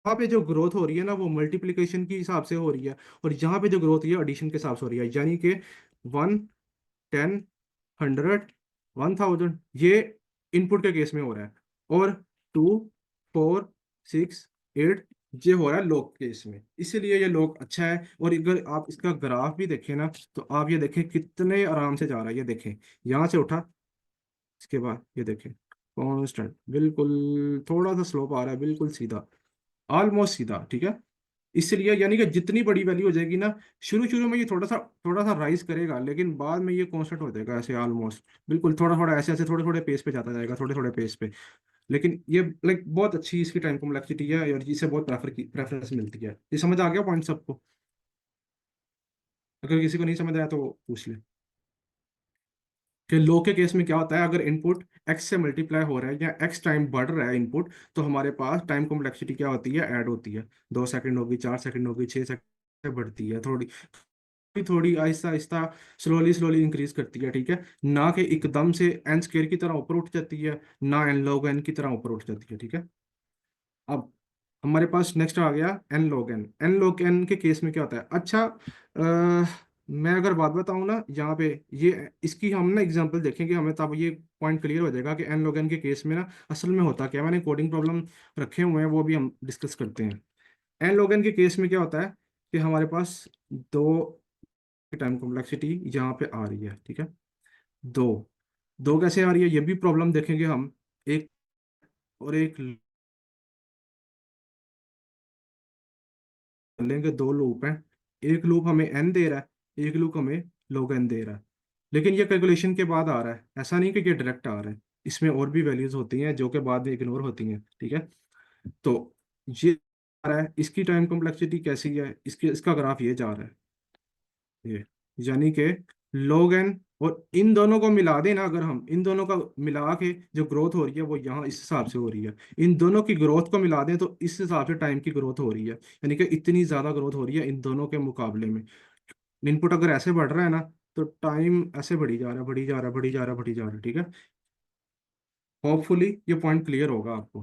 वहाँ पे जो ग्रोथ हो रही है ना, वो मल्टीप्लिकेशन के हिसाब से हो रही है। और यहाँ पे जो ग्रोथ है एडिशन के हिसाब से हो रही है, यानी कि 1, 10, 100, 1000, ये इनपुट के केस में हो रहा है। और 2, 4, 6, 8, ये हो रहा है लॉग केस में, इसीलिए ये लॉग अच्छा है। और अगर आप इसका ग्राफ भी देखें ना, तो आप ये देखें कितने आराम से जा रहा है, ये देखें, यहाँ से उठा, इसके बाद ये देखें, कांस्टेंट, बिल्कुल थोड़ा सा स्लोप आ रहा है, बिल्कुल सीधा, ऑलमोस्ट सीधा, ठीक है। इसलिए यानी कि जितनी बड़ी वैल्यू हो जाएगी ना, शुरू शुरू में ये थोड़ा सा राइज करेगा, लेकिन बाद में ये कांस्टेंट हो जाएगा, ऐसे ऑलमोस्ट बिल्कुल, थोड़ा थोड़ा ऐसे ऐसे थोड़े थोड़े पेस पे जाता जाएगा, थोड़े थोड़े पेस पे। लेकिन ये लाइक बहुत अच्छी इसकी टाइम कॉम्प्लेक्सिटी है, और इसे बहुत प्रेफरेंस मिलती है। ये समझ आ गया पॉइंट सबको? अगर किसी को नहीं समझ आया तो पूछ ले। कि लो के केस में क्या होता है, अगर इनपुट एक्स से मल्टीप्लाई हो रहा है, या एक्स टाइम बढ़ रहा है इनपुट, तो हमारे पास टाइम कॉम्प्लेक्सिटी क्या होती है, ऐड होती है। 2 सेकंड होगी, 4 सेकंड होगी, 6 सेकंड बढ़ती है, थोड़ी थोड़ी Aahista Aahista, slowly slowly increase करती है, ठीक है। ना कि एकदम से एन स्क्वेयर की तरह ऊपर उठ जाती है, ना एन लॉग एन की तरह ऊपर उठ जाती है, ठीक है। अब हमारे पास नेक्स्ट आ गया n log n. N log n के केस में क्या होता है, अच्छा, मैं अगर बात बताऊं ना यहाँ पे, ये इसकी हम ना एग्जांपल देखेंगे, हमें तब ये पॉइंट क्लियर हो जाएगा कि एन लॉग एन के केस में ना असल में होता क्या है। मैंने कोडिंग प्रॉब्लम रखे हुए हैं, वो भी हम डिस्कस करते हैं। एन लॉग एन के केस में क्या होता है कि हमारे पास दो टाइम कॉम्प्लेक्सिटी यहाँ पे आ रही है, ठीक है। दो, दो कैसे आ रही है, ये भी प्रॉब्लम देखेंगे हम। एक, और एक लेंगे, दो लूप हैं। एक लूप हमें एन दे रहा है, एक लूप हमें log n दे रहा है। लेकिन ये कैलकुलेशन के बाद आ रहा है, ऐसा नहीं कि ये डायरेक्ट आ रहा है। इसमें और भी वैल्यूज होती हैं जो कि बाद में इग्नोर होती हैं, ठीक है। तो ये आ रहा है, इसकी टाइम कॉम्प्लेक्सिटी कैसी है, इसका ग्राफ ये जा रहा है, ये, यानी कि log n, और इन दोनों को मिला देना, अगर हम इन दोनों का मिला के जो ग्रोथ हो रही है, वो यहाँ इस हिसाब से हो रही है। इन दोनों की ग्रोथ को मिला दें तो इस हिसाब से टाइम की ग्रोथ हो रही है, यानी कि इतनी ज्यादा ग्रोथ हो रही है इन दोनों के मुकाबले में। इनपुट अगर ऐसे बढ़ रहा है ना, तो टाइम ऐसे बढ़ी जा रहा है, बढ़ी जा रहा है, बढ़ी जा रहा है, बढ़ी जा रहा है, ठीक है। होपफुली ये पॉइंट क्लियर होगा आपको।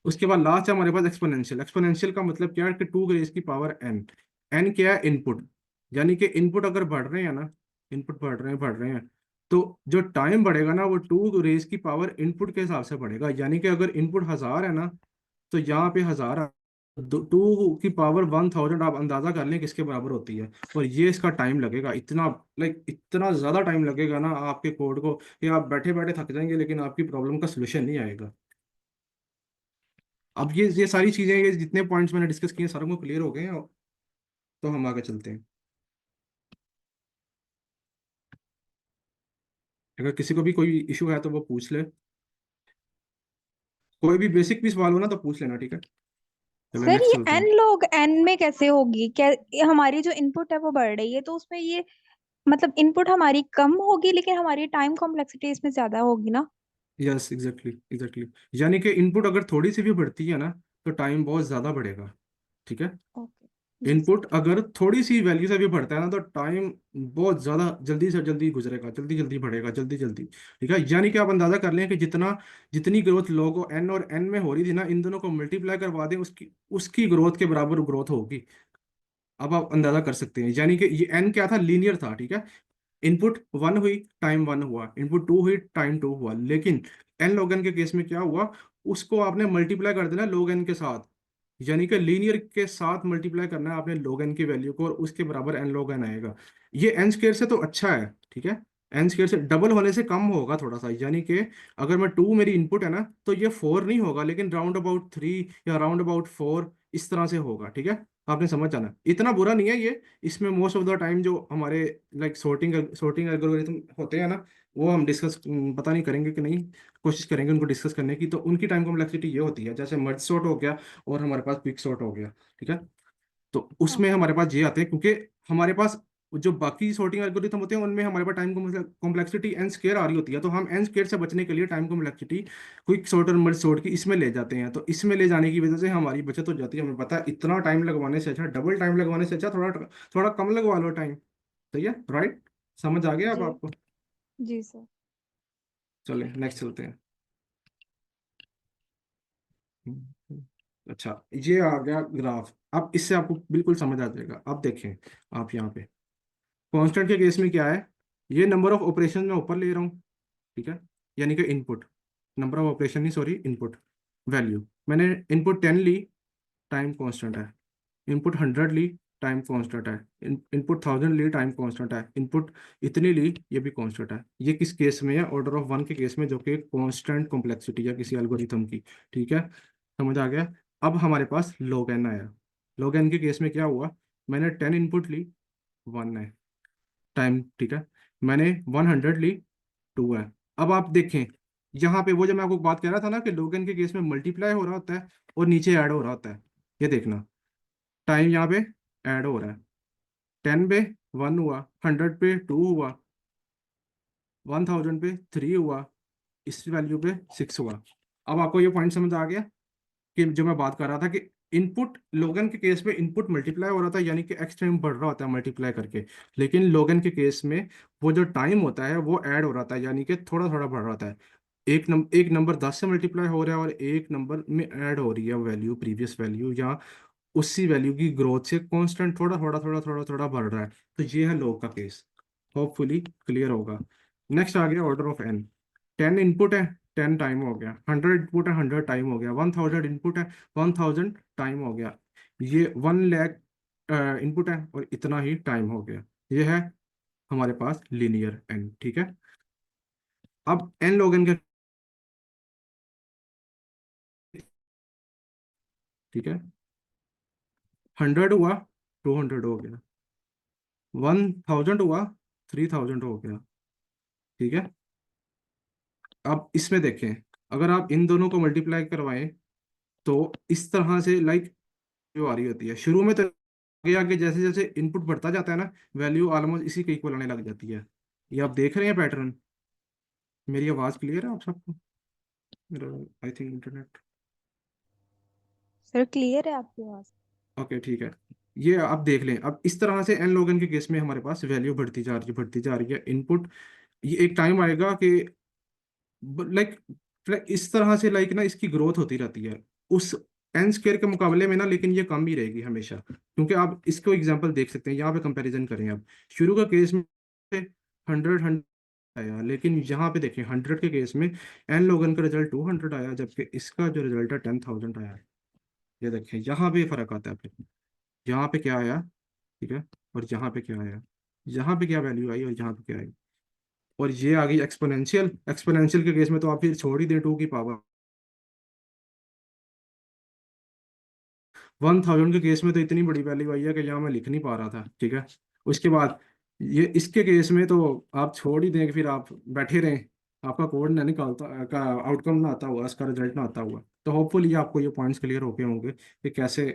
उसके बाद लास्ट है हमारे पास एक्सपोनेंशियल। एक्सपोनेंशियल का मतलब क्या है कि टू रेज की पावर एन। एन क्या है? इनपुट। यानी कि इनपुट अगर बढ़ रहे हैं ना, इनपुट बढ़ रहे हैं तो जो टाइम बढ़ेगा ना वो टू रेज की पावर इनपुट के हिसाब से बढ़ेगा। यानी कि अगर इनपुट 1000 है ना, तो यहाँ पे 1000 टू की पावर 1000 आप अंदाजा कर लें किसके बराबर होती है। और ये इसका टाइम लगेगा इतना, लाइक इतना ज्यादा टाइम लगेगा ना आपके कोड को कि आप बैठे बैठे थक जाएंगे, लेकिन आपकी प्रॉब्लम का सोल्यूशन नहीं आएगा। अब ये सारी चीजें, ये जितने पॉइंट्स मैंने डिस्कस किए सारों को क्लियर हो गए हैं। तो हम आगे चलते हैं। अगर किसी को भी कोई इशू है तो वो पूछ ले। कोई भी बेसिक भी सवाल हो ना तो पूछ लेना, ठीक है। चलो सर नेक्स्ट ये चलते एन हैं। लॉग एन में कैसे होगी? क्या ये हमारी जो इनपुट है वो बढ़ रही है, तो उसमें ये मतलब इनपुट हमारी कम होगी लेकिन हमारी टाइम कॉम्प्लेक्सिटी इसमें ज्यादा होगी ना? Yes, exactly exactly. यानी कि इनपुट अगर थोड़ी सी भी बढ़ती है ना तो टाइम बहुत ज्यादा बढ़ेगा, ठीक है। ओके। जी सर। इनपुट अगर थोड़ी सी वैल्यू से भी बढ़ता है ना तो टाइम बहुत ज्यादा जल्दी से जल्दी गुजरेगा, जल्दी जल्दी बढ़ेगा, जल्दी जल्दी। ठीक है, यानी कि आप अंदाजा कर लें कि जितनी ग्रोथ लोगो एन और एन में हो रही थी ना, इन दोनों को मल्टीप्लाई करवा दें, उसकी उसकी ग्रोथ के बराबर ग्रोथ होगी। अब आप अंदाजा कर सकते हैं, यानी कि ये एन क्या था? लीनियर था, ठीक है। इनपुट वन हुई, टाइम वन हुआ, इनपुट टू हुई, टाइम टू हुआ। लेकिन एन लॉग एन के केस में क्या हुआ? उसको आपने मल्टीप्लाई कर देना लॉग एन के साथ। यानी कि लीनियर के साथ मल्टीप्लाई करना है आपने log n की वैल्यू को, और उसके बराबर n log n आएगा। ये n स्क्वायर से तो अच्छा है, ठीक है। n स्क्वायर से डबल होने से कम होगा थोड़ा सा। यानी कि अगर मैं टू मेरी इनपुट है ना तो ये फोर नहीं होगा, लेकिन राउंड अबाउट थ्री या राउंड अबाउट फोर इस तरह से होगा, ठीक है। आपने समझ जाना, इतना बुरा नहीं है ये। इसमें मोस्ट ऑफ द टाइम जो हमारे लाइक सोर्टिंग सोर्टिंग एल्गोरिथम होते हैं ना, वो हम डिस्कस पता नहीं करेंगे कि नहीं, कोशिश करेंगे उनको डिस्कस करने की। तो उनकी टाइम कॉम्प्लेक्सिटी ये होती है, जैसे मर्ज सॉर्ट हो गया और हमारे पास क्विक सॉर्ट हो गया, ठीक है। तो उसमें ओके। हमारे पास ये आते हैं, क्योंकि हमारे पास जो बाकी सॉर्टिंग एल्गोरिथम होते हैं उनमें हमारे पास टाइम कॉम्प्लेक्सिटी एन स्केयर आ रही होती है। तो हम एन स्केयर से बचने के लिए टाइम कॉम्प्लेक्सिटी क्विक सॉर्ट और मर्ज सॉर्ट की इसमें ले जाते हैं। तो इसमें ले जाने की वजह से हमारी बचत हो जाती है। हमें पता है इतना टाइम लगवाने से अच्छा, डबल टाइम लगवाने से अच्छा थोड़ा थोड़ा कम लगवा लो टाइम। सही है, राइट। समझ आ गया अब जी। आपको? जी सर। चलिए नेक्स्ट चलते हैं। अच्छा, ये आ गया ग्राफ। अब इससे आपको बिल्कुल समझ आ जाएगा। अब देखें आप यहाँ पे कांस्टेंट के केस में क्या है? ये नंबर ऑफ ऑपरेशन मैं ऊपर ले रहा हूँ, ठीक है। यानी कि इनपुट, नंबर ऑफ ऑपरेशन नहीं, सॉरी, इनपुट वैल्यू। मैंने इनपुट 10 ली, टाइम कांस्टेंट है। इनपुट 100 ली, टाइम कांस्टेंट है। इनपुट 1000 ली, टाइम कांस्टेंट है। इनपुट इतनी ली, ये भी कांस्टेंट है। ये किस केस में है? ऑर्डर ऑफ वन के केस में, जो कि कांस्टेंट कॉम्प्लेक्सिटी है किसी एल्गोरिथम की, ठीक है। समझ आ गया? अब हमारे पास log n आया। log n के केस में क्या हुआ? मैंने 10 इनपुट ली, वन है टाइम, ठीक है। मैंने 100 ली, टू है। अब आप देखें यहाँ पे, वो जो मैं आपको बात कर रहा था ना कि log n के केस में मल्टीप्लाई हो रहा होता है और नीचे ऐड हो रहा होता है। ये देखना, टाइम यहाँ पे ऐड हो रहा है। 10 पे वन हुआ, 100 पे टू हुआ, 1000 पे थ्री हुआ, इस वैल्यू पे सिक्स हुआ। अब आपको ये पॉइंट समझ आ गया कि जो मैं बात कर रहा था कि इनपुट लोगन के केस में इनपुट मल्टीप्लाई हो रहा था, यानी कि एक्स टाइम बढ़ रहा होता है मल्टीप्लाई करके। लेकिन लोगन के केस में वो जो टाइम होता है वो ऐड हो रहा था, यानी कि थोड़ा थोड़ा बढ़ रहा था। एक नंबर 10 से मल्टीप्लाई हो रहा है और एक नंबर में ऐड हो रही है वैल्यू, प्रीवियस वैल्यू या उसी वैल्यू की ग्रोथ से कांस्टेंट थोड़ा थोड़ा थोड़ा थोड़ा थोड़ा बढ़ रहा है। तो ये है लॉग का केस। होपफुली क्लियर होगा। नेक्स्ट आ गया ऑर्डर ऑफ एन। 10 इनपुट है, 10 टाइम हो गया। 100 इनपुट है, 100 टाइम हो गया। 1000 इनपुट है, 1000 टाइम हो गया। ये 1 लाख इनपुट है और इतना ही टाइम हो गया। ये है हमारे पास लीनियर एन, ठीक है। अब एन लॉग एन का, ठीक है। 100 हुआ, 200 हो गया। 1000 हुआ, 3000 हो गया, ठीक है। अब इसमें देखें, अगर आप इन दोनों को मल्टीप्लाई करवाएं तो इस तरह से लाइक जो आ रही होती है शुरू में, तो आगे आगे जैसे जैसे इनपुट बढ़ता जाता है ना, वैल्यू ऑलमोस्ट इसी के इक्वल आने लग जाती है। ये आप देख रहे हैं पैटर्न। मेरी आवाज़ क्लियर है आप सबको? मेरा I think internet. Sir clear है आपकी आवाज? ओके, ठीक है। ये आप देख लें, अब इस तरह से एन लोगन के केस में हमारे पास वैल्यू बढ़ती जा रही है, बढ़ती जा रही है इनपुट। ये एक टाइम आएगा कि लाइक इस तरह से लाइक ना इसकी ग्रोथ होती रहती है। उस एन स्क्वेयर के मुकाबले में ना, लेकिन ये कम ही रहेगी हमेशा, क्योंकि आप इसको एग्जांपल देख सकते हैं, यहाँ पे कंपैरिजन करें आप। शुरू का केस में 100 आया, लेकिन यहाँ पे देखें 100 के केस में एन लोगन का रिजल्ट 200 आया, जबकि इसका जो रिजल्ट है 10,000 आया। ये देखें यहाँ पे फर्क आता है फिर, यहाँ पे क्या आया, ठीक है, और यहाँ पे क्या आया, यहाँ पे क्या वैल्यू आई और यहाँ पे क्या आई। और ये आ गई एक्सपोनेंशियल। एक्सपोनेंशियल के केस में तो आप फिर छोड़ ही दें 2 की पावर। 1,000 के केस में तो इतनी बड़ी वैल्यू आई है कि यहाँ मैं लिख नहीं पा रहा था, ठीक है। उसके बाद ये इसके केस में तो आप छोड़ ही दें कि फिर आप बैठे रहें, आपका कोड ना निकालता का आउटकम ना आता हुआ, इसका रिजल्ट ना आता हुआ। तो होपफुली आपको ये पॉइंट्स क्लियर हो गए होंगे कि कैसे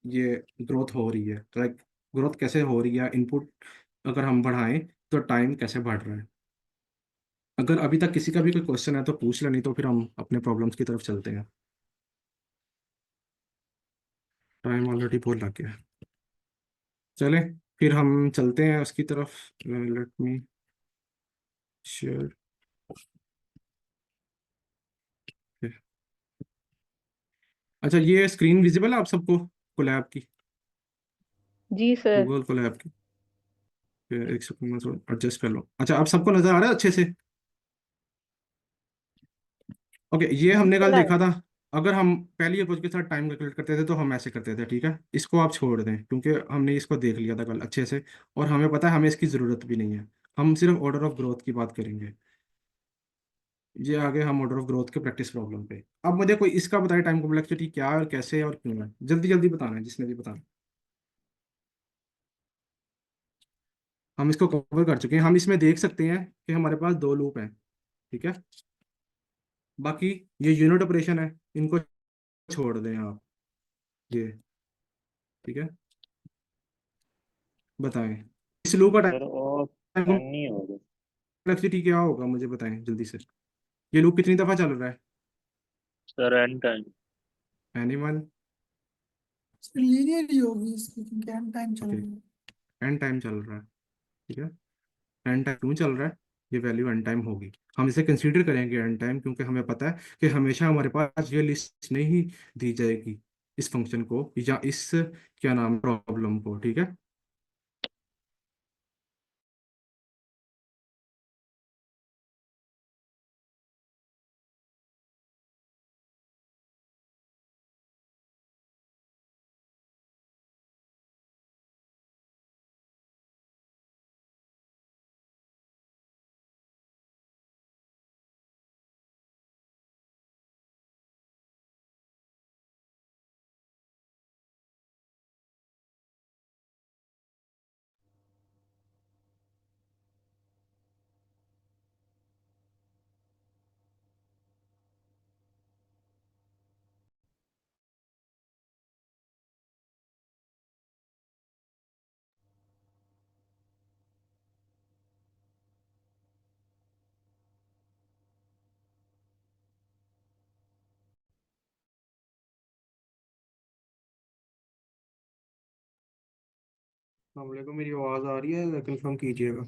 ये ग्रोथ हो रही है, लाइक ग्रोथ कैसे हो रही है, इनपुट अगर हम बढ़ाएं तो टाइम कैसे बढ़ रहा है। अगर अभी तक किसी का भी कोई क्वेश्चन है तो पूछ लें, नहीं तो फिर हम अपने प्रॉब्लम्स की तरफ चलते हैं। टाइम ऑलरेडी बहुत लग गया है। चलें फिर हम चलते हैं उसकी तरफ। Let me share. अच्छा, ये स्क्रीन विजिबल है आप सबको, कोलैब की, जी सर। गूगल कोलैब की? फिर एक सेकंड में थोड़ा एडजस्ट कर लो। अच्छा, आप सबको नजर आ रहा है अच्छे से? ओके, ये जी हमने सर कल आए। देखा था। अगर हम पहली अप्रोच के साथ टाइम कैलकुलेट करते थे तो हम ऐसे करते थे, ठीक है। इसको आप छोड़ दें, क्योंकि हमने इसको देख लिया था कल अच्छे से, और हमें पता है हमें इसकी ज़रूरत भी नहीं है। हम सिर्फ ऑर्डर ऑफ ग्रोथ की बात करेंगे। ये आगे हम ऑर्डर ऑफ ग्रोथ के प्रैक्टिस प्रॉब्लम पे। अब मुझे कोई इसका बताए, टाइम कॉम्प्लेक्सिटी क्या है और कैसे है और क्यों है, जल्दी जल्दी बताना है जिसने भी बताना। हम इसको कवर कर चुके हैं, हम इसमें देख सकते हैं कि हमारे पास 2 लूप हैं, ठीक है। बाकी ये यूनिट ऑपरेशन है, इनको छोड़ दें आप, ये, ठीक है। बताएं इस लूप का सर और टाइम 10 नहीं होगा। कॉम्प्लेक्सिटी क्या होगा, मुझे बताएं जल्दी से। ये लूप कितनी दफा चल रहा है? Sir n time. Anyone? Linear ही होगी इसकी, क्योंकि एन टाइम चल ओके, रही है। एन टाइम चल रहा है, ठीक है। एन टाइम क्यों चल रहा है? ये वैल्यू एन टाइम होगी। हम इसे कंसीडर करेंगे एन टाइम, क्योंकि हमें पता है कि हमेशा हमारे पास ये लिस्ट नहीं दी जाएगी इस फंक्शन को या इस क्या नाम प्रॉब्लम को, ठीक है। हमले को मेरी आवाज़ आ रही है, कंफर्म कीजिएगा।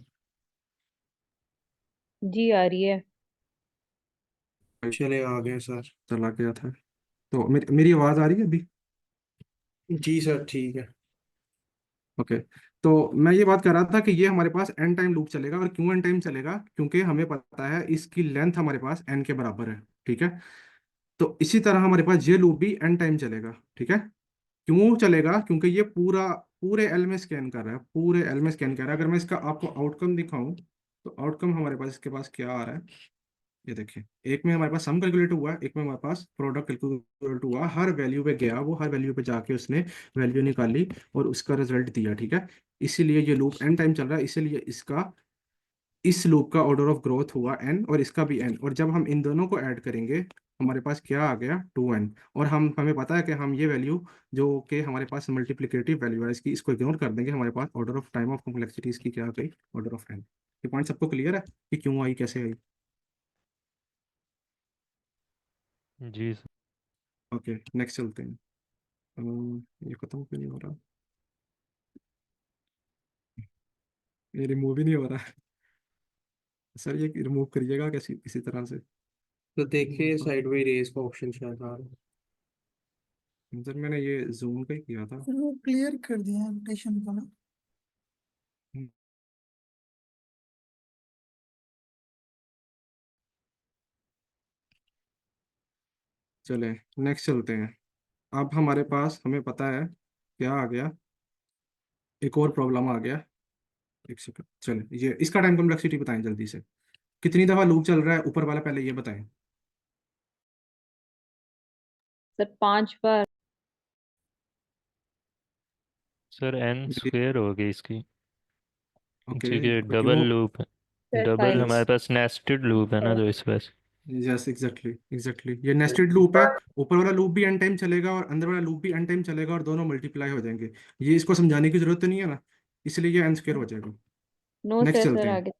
जी आ रही है। चले आ गए सर, चला गया था। तो मेरी आवाज़ आ रही है अभी? जी सर, ठीक है। ओके। तो मैं ये बात कर रहा था कि ये हमारे पास एन टाइम लूप चलेगा, और क्यों एन टाइम चलेगा, क्योंकि हमें पता है इसकी लेंथ हमारे पास एन के बराबर है, ठीक है। तो इसी तरह हमारे पास ये लूप भी एन टाइम चलेगा, ठीक है। क्यों चलेगा? क्योंकि ये पूरा पूरे एल में स्कैन कर रहा है, पूरे एल में स्कैन कर रहा है। अगर मैं इसका आपको आउटकम दिखाऊं, तो आउटकम हमारे पास इसके पास क्या आ रहा है, ये देखिए। एक में हमारे पास सम कैलकुलेट हुआ है, एक में हमारे पास प्रोडक्ट कैलकुलेट हुआ। हर वैल्यू पे गया वो, हर वैल्यू पे जाके उसने वैल्यू निकाली और उसका रिजल्ट दिया, ठीक है। इसीलिए ये लूप एन टाइम चल रहा है, इसीलिए इसका इस लूप का ऑर्डर ऑफ ग्रोथ हुआ एन, और इसका भी एन। और जब हम इन दोनों को ऐड करेंगे, हमारे पास क्या आ गया, 2n। और हमें पता है कि हम ये वैल्यू जो कि हमारे पास मल्टीप्लिकेटिव वैल्यू है इसकी, इसको इग्नोर कर देंगे, हमारे पास order of time of complexity इसकी क्या आ गई, ऑर्डर ऑफ एन। ये पॉइंट सबको क्लियर है कि क्यों आई, कैसे आई? जी सर। ओके, नेक्स्ट चलते हैं। ये खत्म क्यों नहीं हो रहा? ये रिमूव ही नहीं हो रहा। सर ये रिमूव करिएगा कैसी किसी तरह से। तो देखिए साइड में इरेज का ऑप्शन शायद आ रहा है। सर मैंने ये जूम का ही किया था। फिर वो क्लियर कर दिया एप्लीकेशन को ना। चले नेक्स्ट चलते हैं। अब हमारे पास हमें पता है क्या आ गया, एक और प्रॉब्लम आ गया। एक सेकंड, चले ये इसका टाइम कॉम्प्लेक्सिटी बताएं जल्दी से। कितनी दफा लूप चल रहा है ऊपर वाला, पहले ये बताएं। सर 5 बार। सर एन स्क्वेयर हो गई इसकी, ओके, क्योंकि डबल क्यों? लूप है। Sir double 5। हमारे पास नेस्टेड लूप है ना, तो इस वजह से। यस एग्जैक्टली एग्जैक्टली, ये नेस्टेड लूप है। ऊपर वाला लूप भी एन टाइम चलेगा और अंदर वाला लूप भी एन टाइम चलेगा और दोनों मल्टीप्लाई हो जाएंगे। ये इसको समझाने की जरूरत नहीं है ना, इसलिए ये एन स्क्वायर हो जाएगा। नो नेक्स्ट सर, चलते सर हैं। आगे।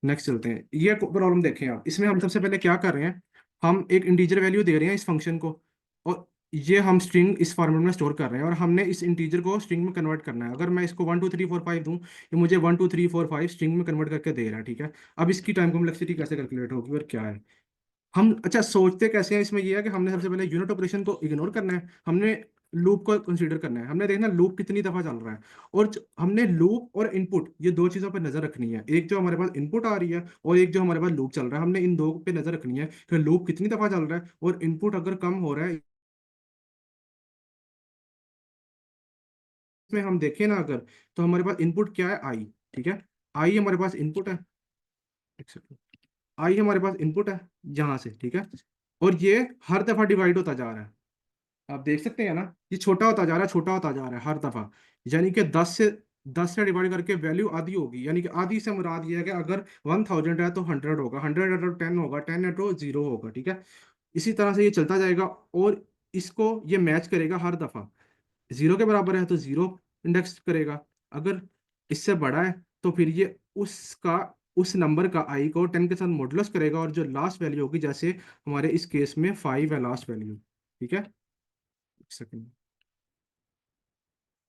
नेक्स्ट चलते हैं, ये प्रॉब्लम देखें आप। इसमें हम सबसे पहले क्या कर रहे हैं, हम एक इंटीजर वैल्यू दे रहे हैं इस फंक्शन को, और ये हम स्ट्रिंग इस फॉर्मेट में स्टोर कर रहे हैं, और हमने इस इंटीजर को स्ट्रिंग में कन्वर्ट करना है। अगर मैं इसको 1 2 3 4 5 दूं, ये मुझे 1 2 3 4 5 स्ट्रिंग में कन्वर्ट करके दे रहा है, ठीक है। अब इसकी टाइम कॉम्प्लेक्सिटी कैसे कैलकुलेट होगी और क्या है, हम अच्छा सोचते कैसे हैं इसमें, ये है कि हमने सबसे पहले यूनिट ऑपरेशन को इग्नोर करना है, हमने लूप को कंसीडर करना है। हमने देखना लूप कितनी दफा चल रहा है, और हमने लूप और इनपुट ये दो चीजों पर नजर रखनी है। एक जो हमारे पास इनपुट आ रही है और एक जो हमारे पास लूप चल रहा है, हमने इन दो पे नजर रखनी है कि लूप कितनी दफा चल रहा है, और इनपुट अगर कम हो रहा है इसमें हम देखें ना अगर, तो हमारे पास इनपुट क्या है, आई, ठीक है। आई हमारे पास इनपुट है, एक सेकंड, आई हमारे पास इनपुट है यहाँ से, ठीक है। और ये हर दफा डिवाइड होता जा रहा है, आप देख सकते हैं ना, ये छोटा होता जा रहा है, छोटा होता जा रहा है हर दफा। यानी कि 10 से डिवाइड करके वैल्यू आधी होगी, यानी कि आधी से मुराद ये है कि अगर 1000 है तो 100 होगा, 100 होगा, 10 होगा, ठीक है। इसी तरह से ये चलता जाएगा, और इसको ये मैच करेगा हर दफा। 0 के बराबर है तो 0 इंडेक्स करेगा, अगर इससे बड़ा है तो फिर ये उसका उस नंबर का आई को 10 के साथ मॉडुलस करेगा, और जो लास्ट वैल्यू होगी, जैसे हमारे इस केस में 5 है लास्ट वैल्यू, ठीक है। एक सेकंड,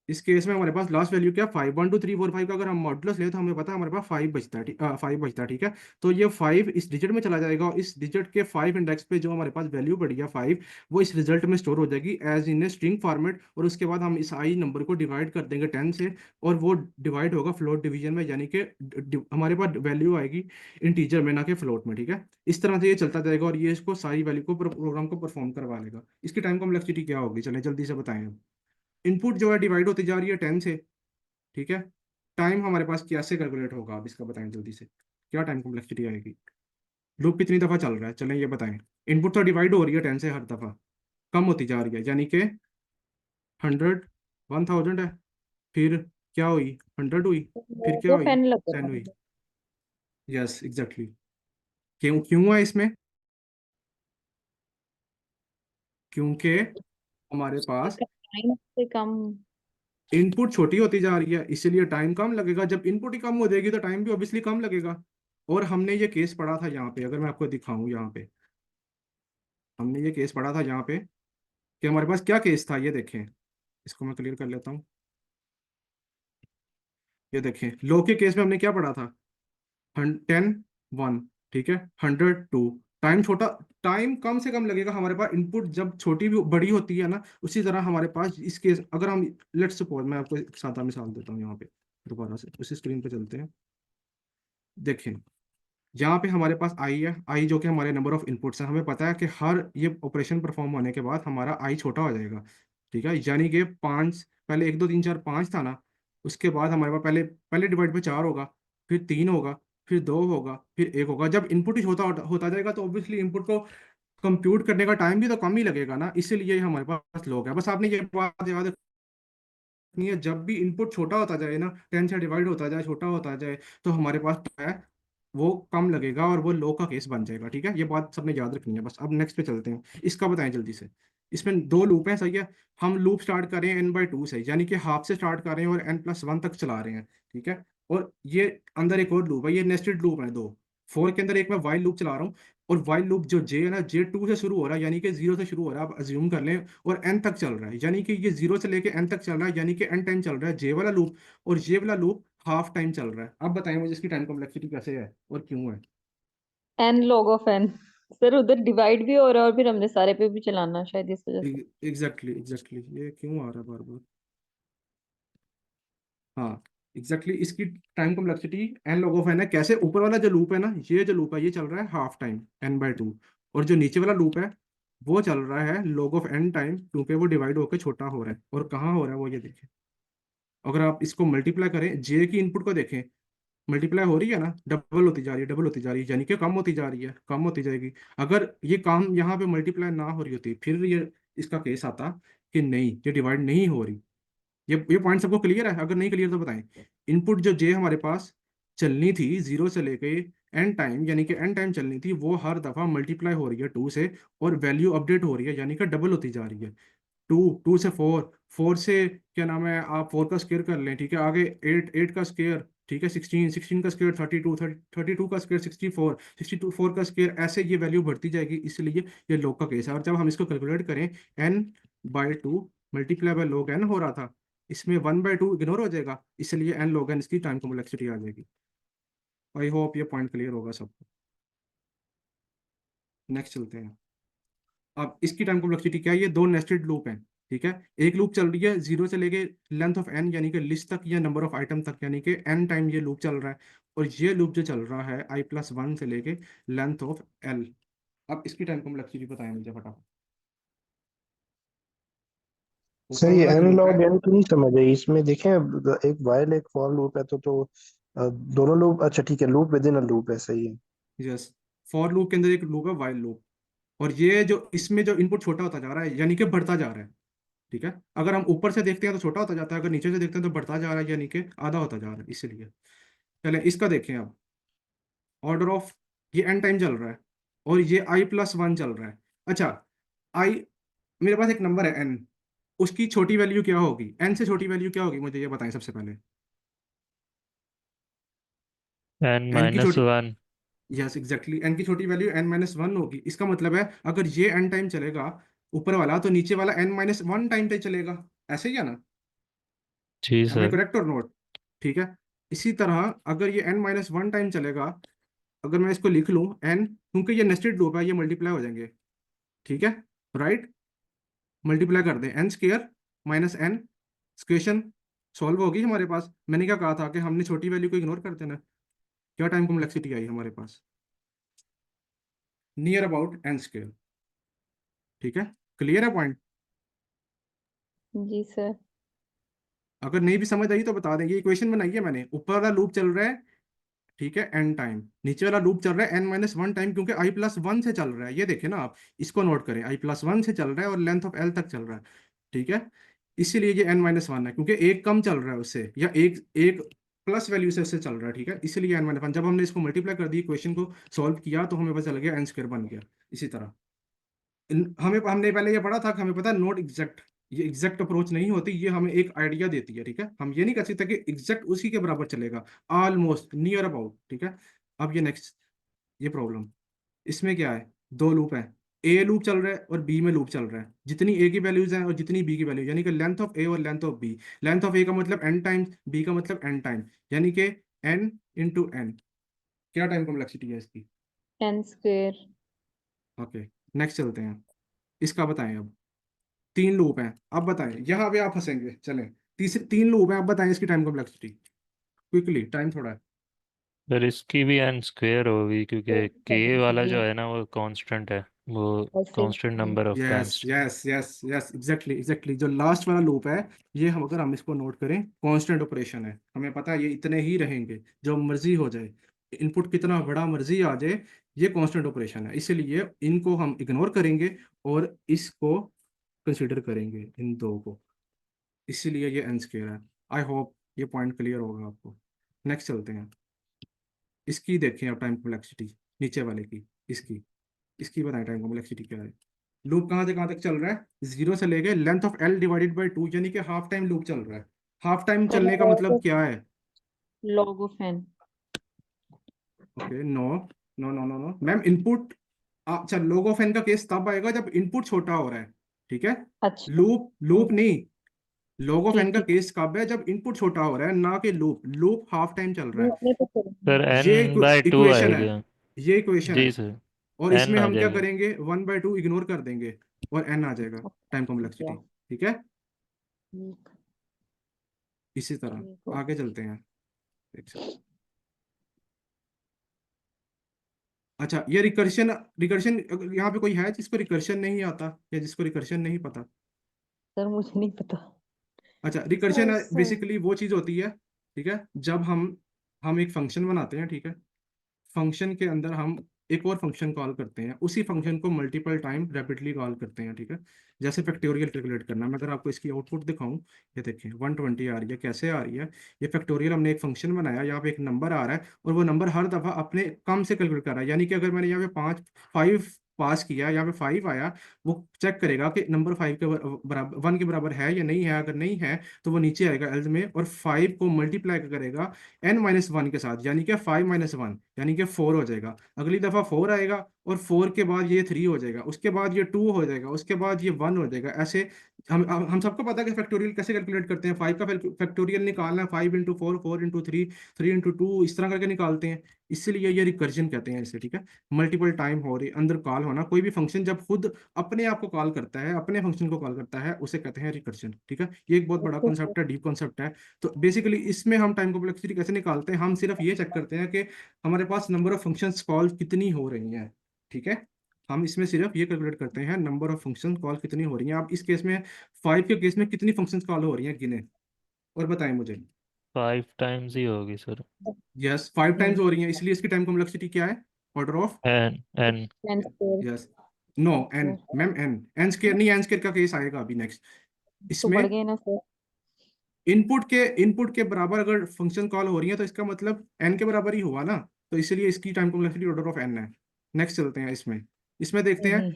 इस केस में हमारे पास लास्ट वैल्यू क्या, 5 1 2 3 4 5 का अगर हम मॉडुलस ले तो हमें पता है हमारे पास 5 बचता है, 5 बचता है, ठीक है। तो ये 5 इस डिजिट में चला जाएगा, और इस डिजिट के 5 इंडेक्स पे जो हमारे पास वैल्यू पड़ी है 5, वो इस रिजल्ट में स्टोर हो जाएगी as in a string format. और उसके बाद हम इस आई नंबर को डिवाइड कर देंगे 10 से, और वो डिवाइड होगा फ्लोट डिवीजन में, यानी कि हमारे पास वैल्यू आएगी इंटीजर में, ना कि फ्लोट में, ठीक है। इस तरह से ये चलता जाएगा, और ये इसको सारी वैल्यू को प्रोग्राम को परफॉर्म करवा लेगा। इसकी टाइम कॉम्प्लेक्सिटी क्या होगी, चलें जल्दी से बताएं। इनपुट जो है डिवाइड होती जा रही है 10 से, ठीक है। टाइम हमारे पास कैसे कैलकुलेट होगा, आप इसका बताएं जल्दी से, क्या टाइम कॉम्प्लेक्सिटी आएगी। लूप कितनी दफा चल रहा है, चलें ये बताएं। इनपुट तो डिवाइड हो रही है 10 से हर दफा, कम होती जा रही है, यानी कि 100 1000 है, फिर क्या हुई, 100 हुई, फिर क्या वो हुई, फैन लग 10 रहा हुई। है। यस एग्जैक्टली, क्यों क्यों है इसमें, क्योंकि हमारे पास टाइम से कम। इनपुट छोटी होती जा रही है, इसीलिए टाइम कम लगेगा। जब इनपुट ही कम हो जाएगी तो टाइम भी ऑब्वियसली कम लगेगा। और हमने ये केस पढ़ा था यहाँ पे, अगर मैं आपको दिखाऊं यहाँ पे, हमने ये केस पढ़ा था यहाँ पे कि हमारे पास क्या केस था, ये देखें, इसको मैं क्लियर कर लेता हूँ। ये देखें, लो के केस में हमने क्या पढ़ा था, 10 1, ठीक है, 100 2। टाइम छोटा, टाइम कम से कम लगेगा हमारे पास, इनपुट जब छोटी भी बड़ी होती है ना, उसी तरह हमारे पास इस केस, अगर हम लेट्स सपोज, मैं आपको एक सादा मिसाल देता हूँ यहाँ पे, दोबारा से उसी स्क्रीन पे चलते हैं। देखें, यहाँ पे हमारे पास आई है, आई जो कि हमारे नंबर ऑफ इनपुट्स हैं, हमें पता है कि हर ये ऑपरेशन परफॉर्म होने के बाद हमारा आई छोटा हो जाएगा, ठीक है। यानी कि 5, पहले 1 2 3 4 5 था ना, उसके बाद हमारे पास पहले पहले डिवाइड पे 4 होगा, फिर 3 होगा, फिर 2 होगा, फिर 1 होगा। जब इनपुट ही होता होता जाएगा तो ऑब्वियसली इनपुट को कंप्यूट करने का टाइम भी तो कम ही लगेगा ना, इसीलिए हमारे पास लोग है। बस आपने ये बात याद रखनी है, जब भी इनपुट छोटा होता जाए ना, 10 से डिवाइड होता जाए, छोटा होता जाए, तो हमारे पास है वो कम लगेगा और वो लो का केस बन जाएगा, ठीक है। ये बात सबने याद रखनी है बस। अब नेक्स्ट पे चलते हैं, इसका बताएं जल्दी से। इसमें दो लूप हैं, सही है। हम लूप स्टार्ट कर रहे हैं n/2 से, यानी कि हाफ से स्टार्ट कर रहे हैं और n+1 तक चला रहे हैं, ठीक है। और ये अंदर एक और लूप है, ये नेस्टेड लूप है दो। फोर के अंदर एक मैं वाइल लूप चला रहा हूँ, और वाइल लूप जो जे है ना, J2 से शुरू हो रहा है, यानी कि 0 से शुरू हो रहा है, आप अज्यूम कर लें, और n तक चल रहा है, यानी कि ये 0 से लेके n तक चल रहा है, यानी कि n टाइम चल रहा है जे वाला लूप, और जे वाला लूप हाफ टाइम चल रहा है। अब बताएं मुझे इसकी टाइम कॉम्प्लेक्सिटी कैसे है और क्यों है। n log of n। Sir उधर डिवाइड भी हो रहा है और फिर हमने सारे पे भी चलाना है, शायद इस वजह से। एग्जैक्टली एग्जैक्टली, ये क्यों आ रहा है बार बार? हाँ एग्जैक्टली, इसकी time complexity n log of n है। कैसे? ऊपर वाला जो लूप है ना, ये जो लूप है ये चल रहा है हाफ टाइम n/2, और जो नीचे वाला लूप है वो चल रहा है log ऑफ n टाइम, क्योंकि वो डिवाइड होकर छोटा हो रहा है। और कहाँ हो रहा है वो ये देखें। अगर आप इसको मल्टीप्लाई करें, जे की इनपुट को देखें, मल्टीप्लाई हो रही है ना, डबल होती जा रही है, डबल होती जा रही है, यानी कि कम होती जा रही है, कम होती जाएगी। अगर ये काम यहाँ पे मल्टीप्लाई ना हो रही होती, फिर ये इसका केस आता कि नहीं ये डिवाइड नहीं हो रही। ये पॉइंट सबको क्लियर है? अगर नहीं क्लियर तो बताएं। इनपुट जो जे हमारे पास चलनी थी जीरो से लेके एन टाइम, यानी कि एन टाइम चलनी थी, वो हर दफा मल्टीप्लाई हो रही है टू से, और वैल्यू अपडेट हो रही है, यानी कि डबल होती जा रही है। टू, टू से फोर, फोर से क्या नाम है, आप फोर का स्क्वायर कर लें, ठीक है, आगे एट, एट का स्क्वायर, ठीक है, सिक्सटीन, सिक्सटीन का स्क्वायर 32, 32 का स्क्वायर 64, 62 फोर का स्क्वायर, ऐसे ये वैल्यू बढ़ती जाएगी। इसलिए ये log का केस है। और जब हम इसको कैलकुलेट करें, n/2 multiply by log n हो रहा था, इसमें 1/2 इग्नोर हो जाएगा, इसलिए n log n इसकी टाइम कॉम्प्लेक्सिटी आ जाएगी। आई होप ये पॉइंट क्लियर होगा सबको। नेक्स्ट चलते हैं। अब इसकी टाइम कॉम्प्लेक्सिटी क्या है? ये दो नेस्टेड लूप हैं, ठीक है। एक लूप चल रही है जीरो से लेके लेंथ ऑफ एन, यानी कि लिस्ट तक, या नंबर ऑफ आइटम तक, यानी कि एन टाइम ये लूप चल रहा है। और ये लूप जो चल रहा है i+1 से लेके लेंथ ऑफ एल। अब इसकी टाइम कॉम्प्लेक्सिटी बताएं मुझे फटाफट। सर ऊपर ये वाला जो एन लूप है, लॉग एन तो नहीं समझ आई इसमें। देखें एक वाइल एक फॉर लूप है तो दोनों लूप, अच्छा ठीक है, loop with in a loop है, सही है। यस, फॉर लूप के अंदर एक लूप है वाइल लूप। और ये जो इसमें जो इनपुट छोटा होता जा रहा है, यानी कि बढ़ता जा रहा है, ठीक है। अगर हम ऊपर से देखते हैं तो छोटा होता जाता है, अगर नीचे से देखते हैं तो बढ़ता जा रहा है, यानी कि आधा होता जा रहा है। इसलिए चलें इसका देखें अब। ऑर्डर ऑफ, ये एन टाइम चल रहा है और ये i+1 चल रहा है। अच्छा, आई, मेरे पास एक नंबर है एन, उसकी छोटी वैल्यू क्या होगी? एन से छोटी वैल्यू क्या होगी, मुझे ये बताएं सबसे पहले। n एन की माइनस छोटी, वन यस एग्जैक्टली, एन की छोटी वैल्यू n-1 होगी। इसका मतलब है अगर ये एन टाइम चलेगा ऊपर वाला, तो नीचे वाला n-1 टाइम तक चलेगा। ऐसे ही है ना? जी एम आई सर। करेक्ट और नोट? ठीक है। इसी तरह अगर ये n-1 टाइम चलेगा, अगर मैं इसको लिख लूँ n, क्योंकि ये नेस्टेड लूप है, ये मल्टीप्लाई हो जाएंगे, ठीक है, राइट। मल्टीप्लाई कर दें n square minus n, equation solve होगी हमारे पास। मैंने क्या कहा था कि हमने छोटी वैल्यू को इग्नोर कर देना। क्या टाइम कॉम्प्लेक्सिटी आई हमारे पास? नियर अबाउट एन स्क्र, ठीक है। क्लियर है पॉइंट? जी सर। अगर नहीं भी समझ आई तो बता देंगे। इक्वेशन बनाई है मैंने, ऊपर वाला लूप चल रहा है, ठीक है, एन टाइम, नीचे वाला लूप चल रहा है n-1 टाइम, क्योंकि i+1 से चल रहा है। ये देखें ना आप, इसको नोट करें, i+1 से चल रहा है और लेंथ ऑफ एल तक चल रहा है, ठीक है। इसीलिए ये n-1 है, क्योंकि एक कम चल रहा है उससे, या एक एक प्लस वैल्यू से उससे चल रहा है, ठीक है, इसीलिए n-1। जब हमने इसको मल्टीप्लाई कर दी, इक्वेशन को सॉल्व किया, तो हमें पता चल गया n² बन गया। इसी तरह हमने पहले ये पढ़ा था कि हमें पता है नॉट एग्जैक्ट, ये एग्जैक्ट अप्रोच नहीं होती, ये हमें एक आइडिया देती है, ठीक है। हम ये नहीं कह सकते कि एग्जैक्ट उसी के बराबर चलेगा, ऑलमोस्ट नियर अबाउट, ठीक है। अब ये नेक्स्ट, ये प्रॉब्लम, इसमें क्या है, दो लूप है, ए लूप चल रहा है और बी में लूप चल रहा है। जितनी ए की वैल्यूज हैं और जितनी बी की वैल्यू, यानी कि लेंथ ऑफ ए और length of b. Length of a का मतलब एन टाइम, बी का मतलब एन टाइम, यानी कि एन इंटू एन। क्या टाइम कॉम्प्लेक्सिटी है इसकी? n²। ओके, नेक्स्ट चलते हैं। इसका बताएं अब। तीन लूप हैं, अब बताएं, यहाँ पे आप फंसेंगे, चलें। तीसरे तीन लूप हैं, अब बताएं इसकी टाइम कॉम्प्लेक्सिटी क्विकली, टाइम थोड़ा है। पर इसकी भी n स्क्वेयर होगी, क्योंकि k वाला जी जो है ना वो कांस्टेंट है, वो ऐसे constant he. Number of yes times. Yes yes yes, exactly exactly, जो लास्ट वाला लूप है, ये हम अगर हम इसको नोट करें, कांस्टेंट ऑपरेशन है, हमें पता है ये इतने ही रहेंगे, जो मर्जी हो जाए, इनपुट कितना बड़ा मर्जी आ जाए, ये कांस्टेंट ऑपरेशन है, इसलिए इनको हम इग्नोर करेंगे और इसको कंसिडर करेंगे, इन दो को, इसीलिए ये एन स्क्वायर है। आई होप ये पॉइंट क्लियर होगा आपको। नेक्स्ट चलते हैं। इसकी देखें आप टाइम कॉम्प्लेक्सिटी, नीचे वाले की, इसकी इसकी बताएं टाइम कॉम्प्लेक्सिटी क्या है। लूप कहाँ तक चल रहा है? जीरो से लेके length of L divided by 2, यानी कि हाफ टाइम लूप चल रहा है। हाफ टाइम सर चलने का मतलब क्या है? log of n। Okay, no no no no no ma'am, input, अच्छा, log ऑफ एन का केस तब आएगा जब इनपुट छोटा हो रहा है, ठीक है। अच्छा। लूप लूप नहीं, log ऑफ एन ठीक का ठीक। केस कब है? जब इनपुट छोटा हो रहा है, ना कि लूप, लूप हाफ टाइम चल रहा है। लूप में तो चल सर रहा n ये बाय टू इक्वेशन है, आएगा। ये इक्वेशन है। जी सर। और एन इसमें आ हम क्या जाएगा। करेंगे, 1/2 इग्नोर कर देंगे और n आ जाएगा टाइम या कॉम्प्लेक्सिटी। ठीक है, ठीक इसी ठीक तरह आगे चलते हैं। एक सेकंड। अच्छा, ये रिकर्शन, रिकर्शन यहाँ पे कोई है जिसको रिकर्शन नहीं आता या जिसको रिकर्शन नहीं पता? सर, मुझे नहीं पता। अच्छा, रिकर्शन सर बेसिकली वो चीज होती है, ठीक है, जब हम एक फंक्शन बनाते हैं, ठीक है, फंक्शन के अंदर हम एक और फंक्शन कॉल करते हैं, उसी फंक्शन को मल्टीपल टाइम रैपिडली कॉल करते हैं, ठीक है। जैसे फैक्टोरियल कैलकुलेट करना, मैं अगर आपको इसकी आउटपुट दिखाऊं, ये देखिए 120 आ रही है, कैसे आ रही है? ये फैक्टोरियल, हमने एक फंक्शन बनाया, यहाँ पे एक नंबर आ रहा है और वो नंबर हर दफा अपने कम से कैलकुलेट कर रहा है, यानी कि अगर मैंने यहाँ पे 5 पास किया, यहाँ पे 5 आया, वो चेक करेगा कि नंबर 5 के बराबर, 1 के बराबर है या नहीं है। अगर नहीं है तो वो नीचे आएगा एल्स में और 5 को मल्टीप्लाई करेगा n-1 के साथ, यानी कि 5 - 1 यानी कि 4 हो जाएगा। अगली दफा 4 आएगा और 4 के बाद ये 3 हो जाएगा, उसके बाद ये 2 हो जाएगा, उसके बाद ये 1 हो जाएगा। ऐसे हम सबको पता है कि फैक्टोरियल कैसे कैलकुलेट करते हैं। 5 का फैक्टोरियल निकालना है, 5 × 4, 4 × 3, 3 × 2, इस तरह करके निकालते हैं। इसलिए ये रिकर्जन कहते हैं इसे, ठीक है। मल्टीपल टाइम हो रही अंदर कॉल होना, कोई भी फंक्शन जब खुद अपने आप को कॉल करता है, अपने फंक्शन को कॉल करता है, उसे कहते हैं रिकर्जन, ठीक है। ये एक बहुत बड़ा ओके सर। कॉन्सेप्ट है, डीप कॉन्सेप्ट है। तो बेसिकली इसमें हम टाइम कॉम्प्लेक्सिटी कैसे निकालते हैं, हम सिर्फ ये चेक करते हैं कि हमारे पास नंबर ऑफ फंक्शंस कॉल कितनी हो रही हैं, ठीक है। हम इसमें सिर्फ ये कैलकुलेट करते हैं नंबर ऑफ फंक्शन कॉल कितनी हो रही हैं। अब इस केस में 5 के केस में कितनी फंक्शंस कॉल हो रही हैं, गिने और बताएं मुझे। 5 टाइम्स ही होगी सर। यस, 5 टाइम्स हम्म। हो रही हैं, इसलिए इसकी टाइम कॉम्प्लेक्सिटी क्या है? Order of, n n. 10 square yes, no, n, square ma'am, n square नहीं, एन स्केयर का केस आएगा अभी नेक्स्ट। तो इसमें बढ़ गए ना सर। इनपुट के बराबर अगर फंक्शन कॉल हो रही है तो इसका मतलब एन के बराबर ही हुआ ना, तो इसलिए इसकी time complexity order of n है। नेक्स्ट चलते हैं इसमें। इसमें देखते हैं। नहीं।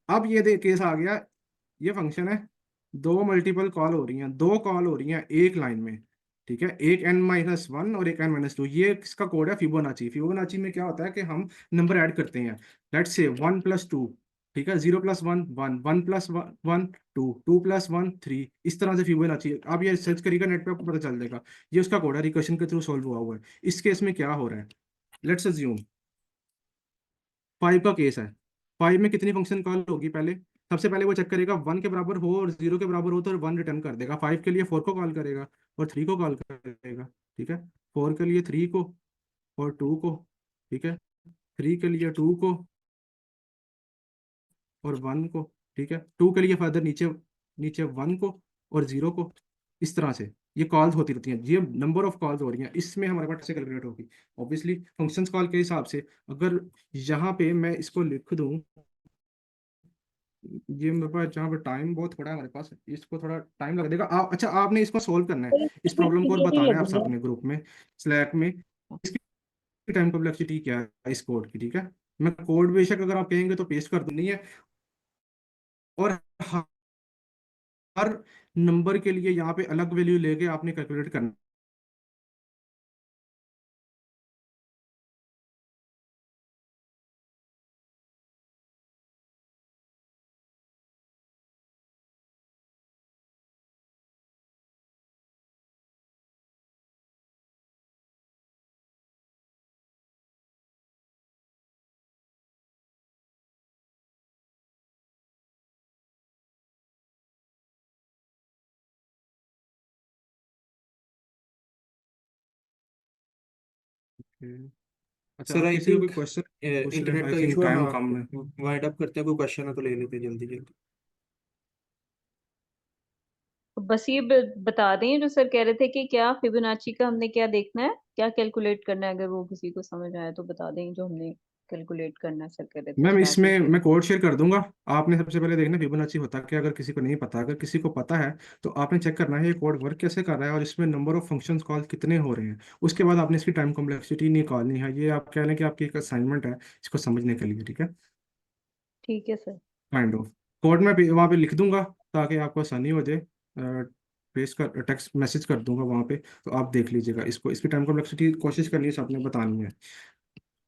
अब ये केस आ गया, ये फंक्शन है, दो मल्टीपल कॉल हो रही हैं, दो कॉल हो रही हैं एक लाइन में, ठीक है, एक n-1 और एक n-2। ये इसका कोड है फिबोनाची। फिबोनाची में क्या होता है कि हम नंबर ऐड करते हैं, लेट्स से 1 + 2, ठीक है, 0 + 1 1, 1 + 1 1 2 2 + 1 3, इस तरह से फिबोनाची। आप ये सर्च करिएगा नेट पे, आपको पता चल जाएगा। ये उसका कोड है, रिकर्शन के थ्रू सॉल्व हुआ है। इस केस में क्या हो रहा है, लेट्स अज्यूम 5 का केस है। 5 में कितनी फंक्शन कॉल होगी? पहले, सबसे पहले वो चेक करेगा 1 के बराबर हो और 0 के बराबर हो तो 1 रिटर्न कर देगा। 5 के लिए 4 को कॉल करेगा और 3 को कॉल करेगा, ठीक है। 4 के लिए 3 को और 2 को, ठीक है, 3 के लिए 2 को और 1 को, ठीक है, 2 के लिए फर्दर नीचे नीचे 1 को और 0 को। इस तरह से ये कॉल्स होती रहती हैं, ये नंबर ऑफ कॉल्स हो रही हैं। इसमें हमारे पास कैसे कैलकुलेट होगी? ऑब्वियसली फंक्शंस कॉल के हिसाब से। अगर यहाँ पे मैं इसको लिख दूं, ये मेरे पास जहाँ पे टाइम बहुत थोड़ा है हमारे पास, इसको थोड़ा टाइम लग जाएगा। अच्छा, आपने इसको सोल्व करना है, सर, इस इसमें प्रॉब्लम को, और पीरियड ही बताना है आप लगेगा। साथ में ग्रुप में, स्लैक में, इसकी टाइम कॉम्प्लेक्सिटी क्या है इस कोड की, ठीक है। मैं कोड बेशक अगर आप कहेंगे तो पेस्ट कर दूंगी है, और हर नंबर के लिए यहाँ पे अलग वैल्यू लेके आपने कैलकुलेट करना है। अच्छा, सर आप आई किसी को कोई थिंक क्वेश्चन पूछ लें, इंटरनेट आई का थिंक इशू है, टाइम कम है। हाँ वाइंड अप करते हैं। कोई क्वेश्चन है तो ले लेते हैं जल्दी जल्दी। तो बस ये बता दें जो सर कह रहे थे कि क्या फिबोनाची का हमने क्या देखना है, क्या कैलकुलेट करना है। अगर वो किसी को समझ आया तो बता दें जो हमने कैलकुलेट करना है, सर कह रहे थे मैम, स्टार्टिंग इसमें से। मैं कोड शेयर कर दूंगा। आपने सबसे पहले देखना फिबोनाची होता क्या, अगर किसी को नहीं पता, अगर किसी को पता है तो आपने चेक करना है ये कोड वर्क कैसे कर रहा है और इसमें नंबर ऑफ फंक्शंस कॉल कितने हो रहे हैं। उसके बाद आपने इसकी टाइम कॉम्प्लेक्सिटी निकालनी है। ये आप कह लें कि आपकी एक असाइनमेंट है इसको समझने के लिए, ठीक है। ठीक है सर। काइंड ऑफ कोड में वहाँ पे लिख दूंगा ताकि आपको आसानी हो जाए। पेस्ट कर, टेक्स्ट मैसेज कर दूंगा वहाँ पे, तो आप देख लीजिएगा इसको। इसकी टाइम कॉम्प्लेक्सिटी कोशिश करनी है सबने बतानी है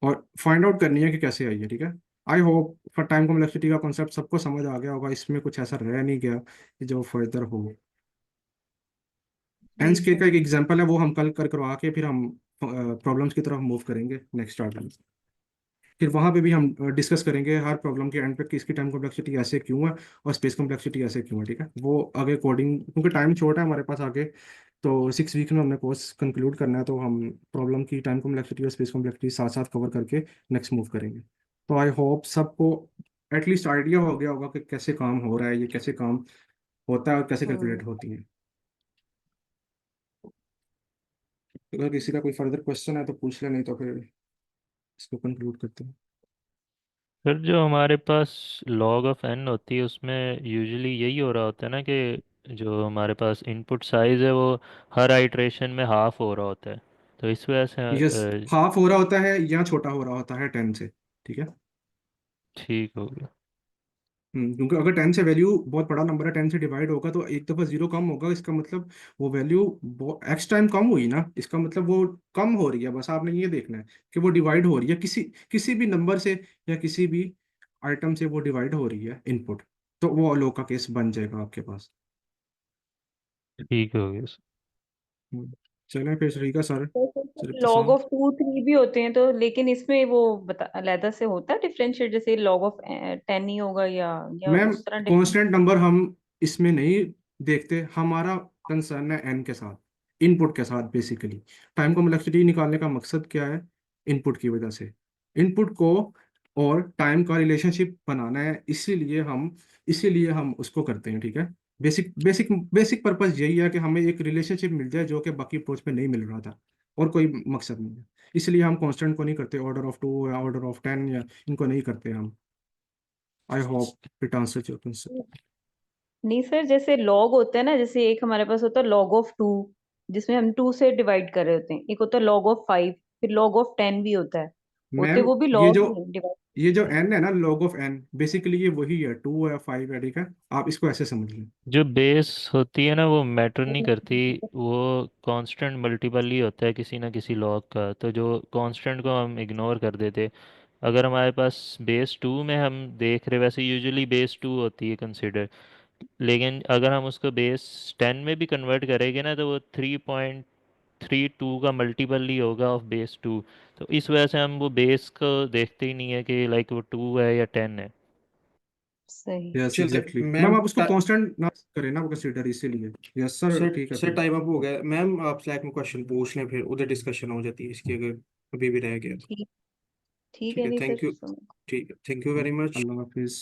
और फाइंड आउट करनी है कि कैसे आई है, ठीक है। I hope for time complexity का कॉन्सेप्ट सबको समझ आ गया होगा, इसमें कुछ ऐसा रह नहीं गया कि जो फर्दर हो। And g square sir. का एक एग्जांपल है, वो हम कल कर करवा के फिर हम प्रॉब्लम्स की तरफ मूव करेंगे नेक्स्ट आर्ट में। फिर वहाँ पे भी हम डिस्कस करेंगे हर प्रॉब्लम के एंड पे कि इसकी टाइम कॉम्प्लेक्सिटी ऐसे क्यों है और स्पेस कॉम्प्लेक्सिटी ऐसे क्यों है, ठीक है। वो आगे कोडिंग, क्योंकि टाइम छोटा है हमारे पास आगे, तो 6 वीक में हमने कोर्स कंक्लूड करना है, तो हम प्रॉब्लम की टाइम कॉम्प्लेक्सिटी और स्पेस कॉम्प्लेक्सिटी साथ साथ कवर करके नेक्स्ट मूव करेंगे। तो आई होप सबको एटलीस्ट आइडिया हो गया होगा कि कैसे काम हो रहा है, ये कैसे काम होता है और कैसे हम्म। कैलकुलेट होती है। अगर किसी का कोई फर्दर क्वेश्चन है तो पूछ ले, नहीं तो फिर इसको कंक्लूड करते हैं। फिर जो हमारे पास log ऑफ n होती है उसमें यूजुअली यही हो रहा होता है ना कि जो हमारे पास इनपुट साइज है वो हर आइट्रेशन में हाफ हो रहा होता है, तो इस वजह से यस, हाफ हो रहा होता है या छोटा हो रहा होता है 10 से, ठीक है। ठीक हो गया। क्योंकि अगर 10 से वैल्यू बहुत बड़ा नंबर है, 10 से डिवाइड होगा तो एक दफा जीरो कम होगा, इसका मतलब वो वैल्यू एक्स टाइम कम हुई ना, इसका मतलब वो कम हो रही है। बस आपने ये देखना है कि वो डिवाइड हो रही है किसी किसी भी नंबर से या किसी भी आइटम से, वो डिवाइड हो रही है इनपुट, तो वो लो का केस बन जाएगा आपके पास। ठीक हो गया सर। हम्म, चलें फिर, ठीक है सर। सिर्फ तो लॉग साहब, ऑफ 2 3 भी होते हैं तो, लेकिन इसमें वो बता अलहदा से होता है डिफरेंशिएट, जैसे लॉग ऑफ 10 ही होगा या मैम उस तरह डिफरेंट। कांस्टेंट नंबर हम इसमें नहीं देखते, हमारा कंसर्न है एन के साथ, इनपुट के साथ बेसिकली। टाइम कॉम्प्लेक्सिटी निकालने का मकसद क्या है? इनपुट की वजह से, इनपुट को और टाइम का रिलेशनशिप बनाना है, इसीलिए हम उसको करते हैं, ठीक है। बेसिक बेसिक बेसिक पर्पस यही है कि हमें एक रिलेशनशिप मिल जाए जो कि बाकी अप्रोच में नहीं मिल रहा था, और कोई मकसद नहीं है। इसलिए हम कांस्टेंट को नहीं करते, ऑर्डर ऑफ 2 या ऑर्डर ऑफ 10 या इनको नहीं करते हम। I hope it answer your question. नहीं सर, जैसे लॉग होता है ना, जैसे एक हमारे पास होता है लॉग ऑफ 2, जिसमें हम 2 से डिवाइड कर रहे होते हैं, एक होता है लॉग ऑफ 5, फिर लॉग ऑफ 10 भी होता है, होते मैम वो भी ये लॉग जो ही है डिवाइड। ये जो एन है ना, लॉग ऑफ एन, बेसिकली ये वही है, 2 या 5 है, ठीक है। आप इसको ऐसे समझ लें। जो बेस होती है ना वो मैटर नहीं करती, वो कांस्टेंट मल्टीपल ही होता है किसी ना किसी लॉग का, तो जो कांस्टेंट को हम इग्नोर कर देते। अगर हमारे पास बेस 2 में हम देख रहे, वैसे यूजुअली बेस 2 होती है कंसिडर, लेकिन अगर हम उसको बेस 10 में भी कन्वर्ट करेंगे ना तो वो 3.32 का मल्टीपल ही होगा ऑफ बेस 2। तो इस वजह से हम वो बेस को देखते ही नहीं है कि लाइक वो 2 है या 10 है। सही। यस चले एग्जैक्टली मैम, मैम। आप उसको कांस्टेंट ना करें ना, वो कंसीडर, इसीलिए। यस सर, सर ठीक है सर फिर। टाइम अप हो गया मैम, आप स्लैक में क्वेश्चन पूछ लें, फिर उधर डिस्कशन हो जाती है इसकी, अगर अभी भी रह गया तो। ठीक ठीक ठीक है, है, नहीं थैंक यू। सर। ठीक है, thank you very much. Allah Hafiz.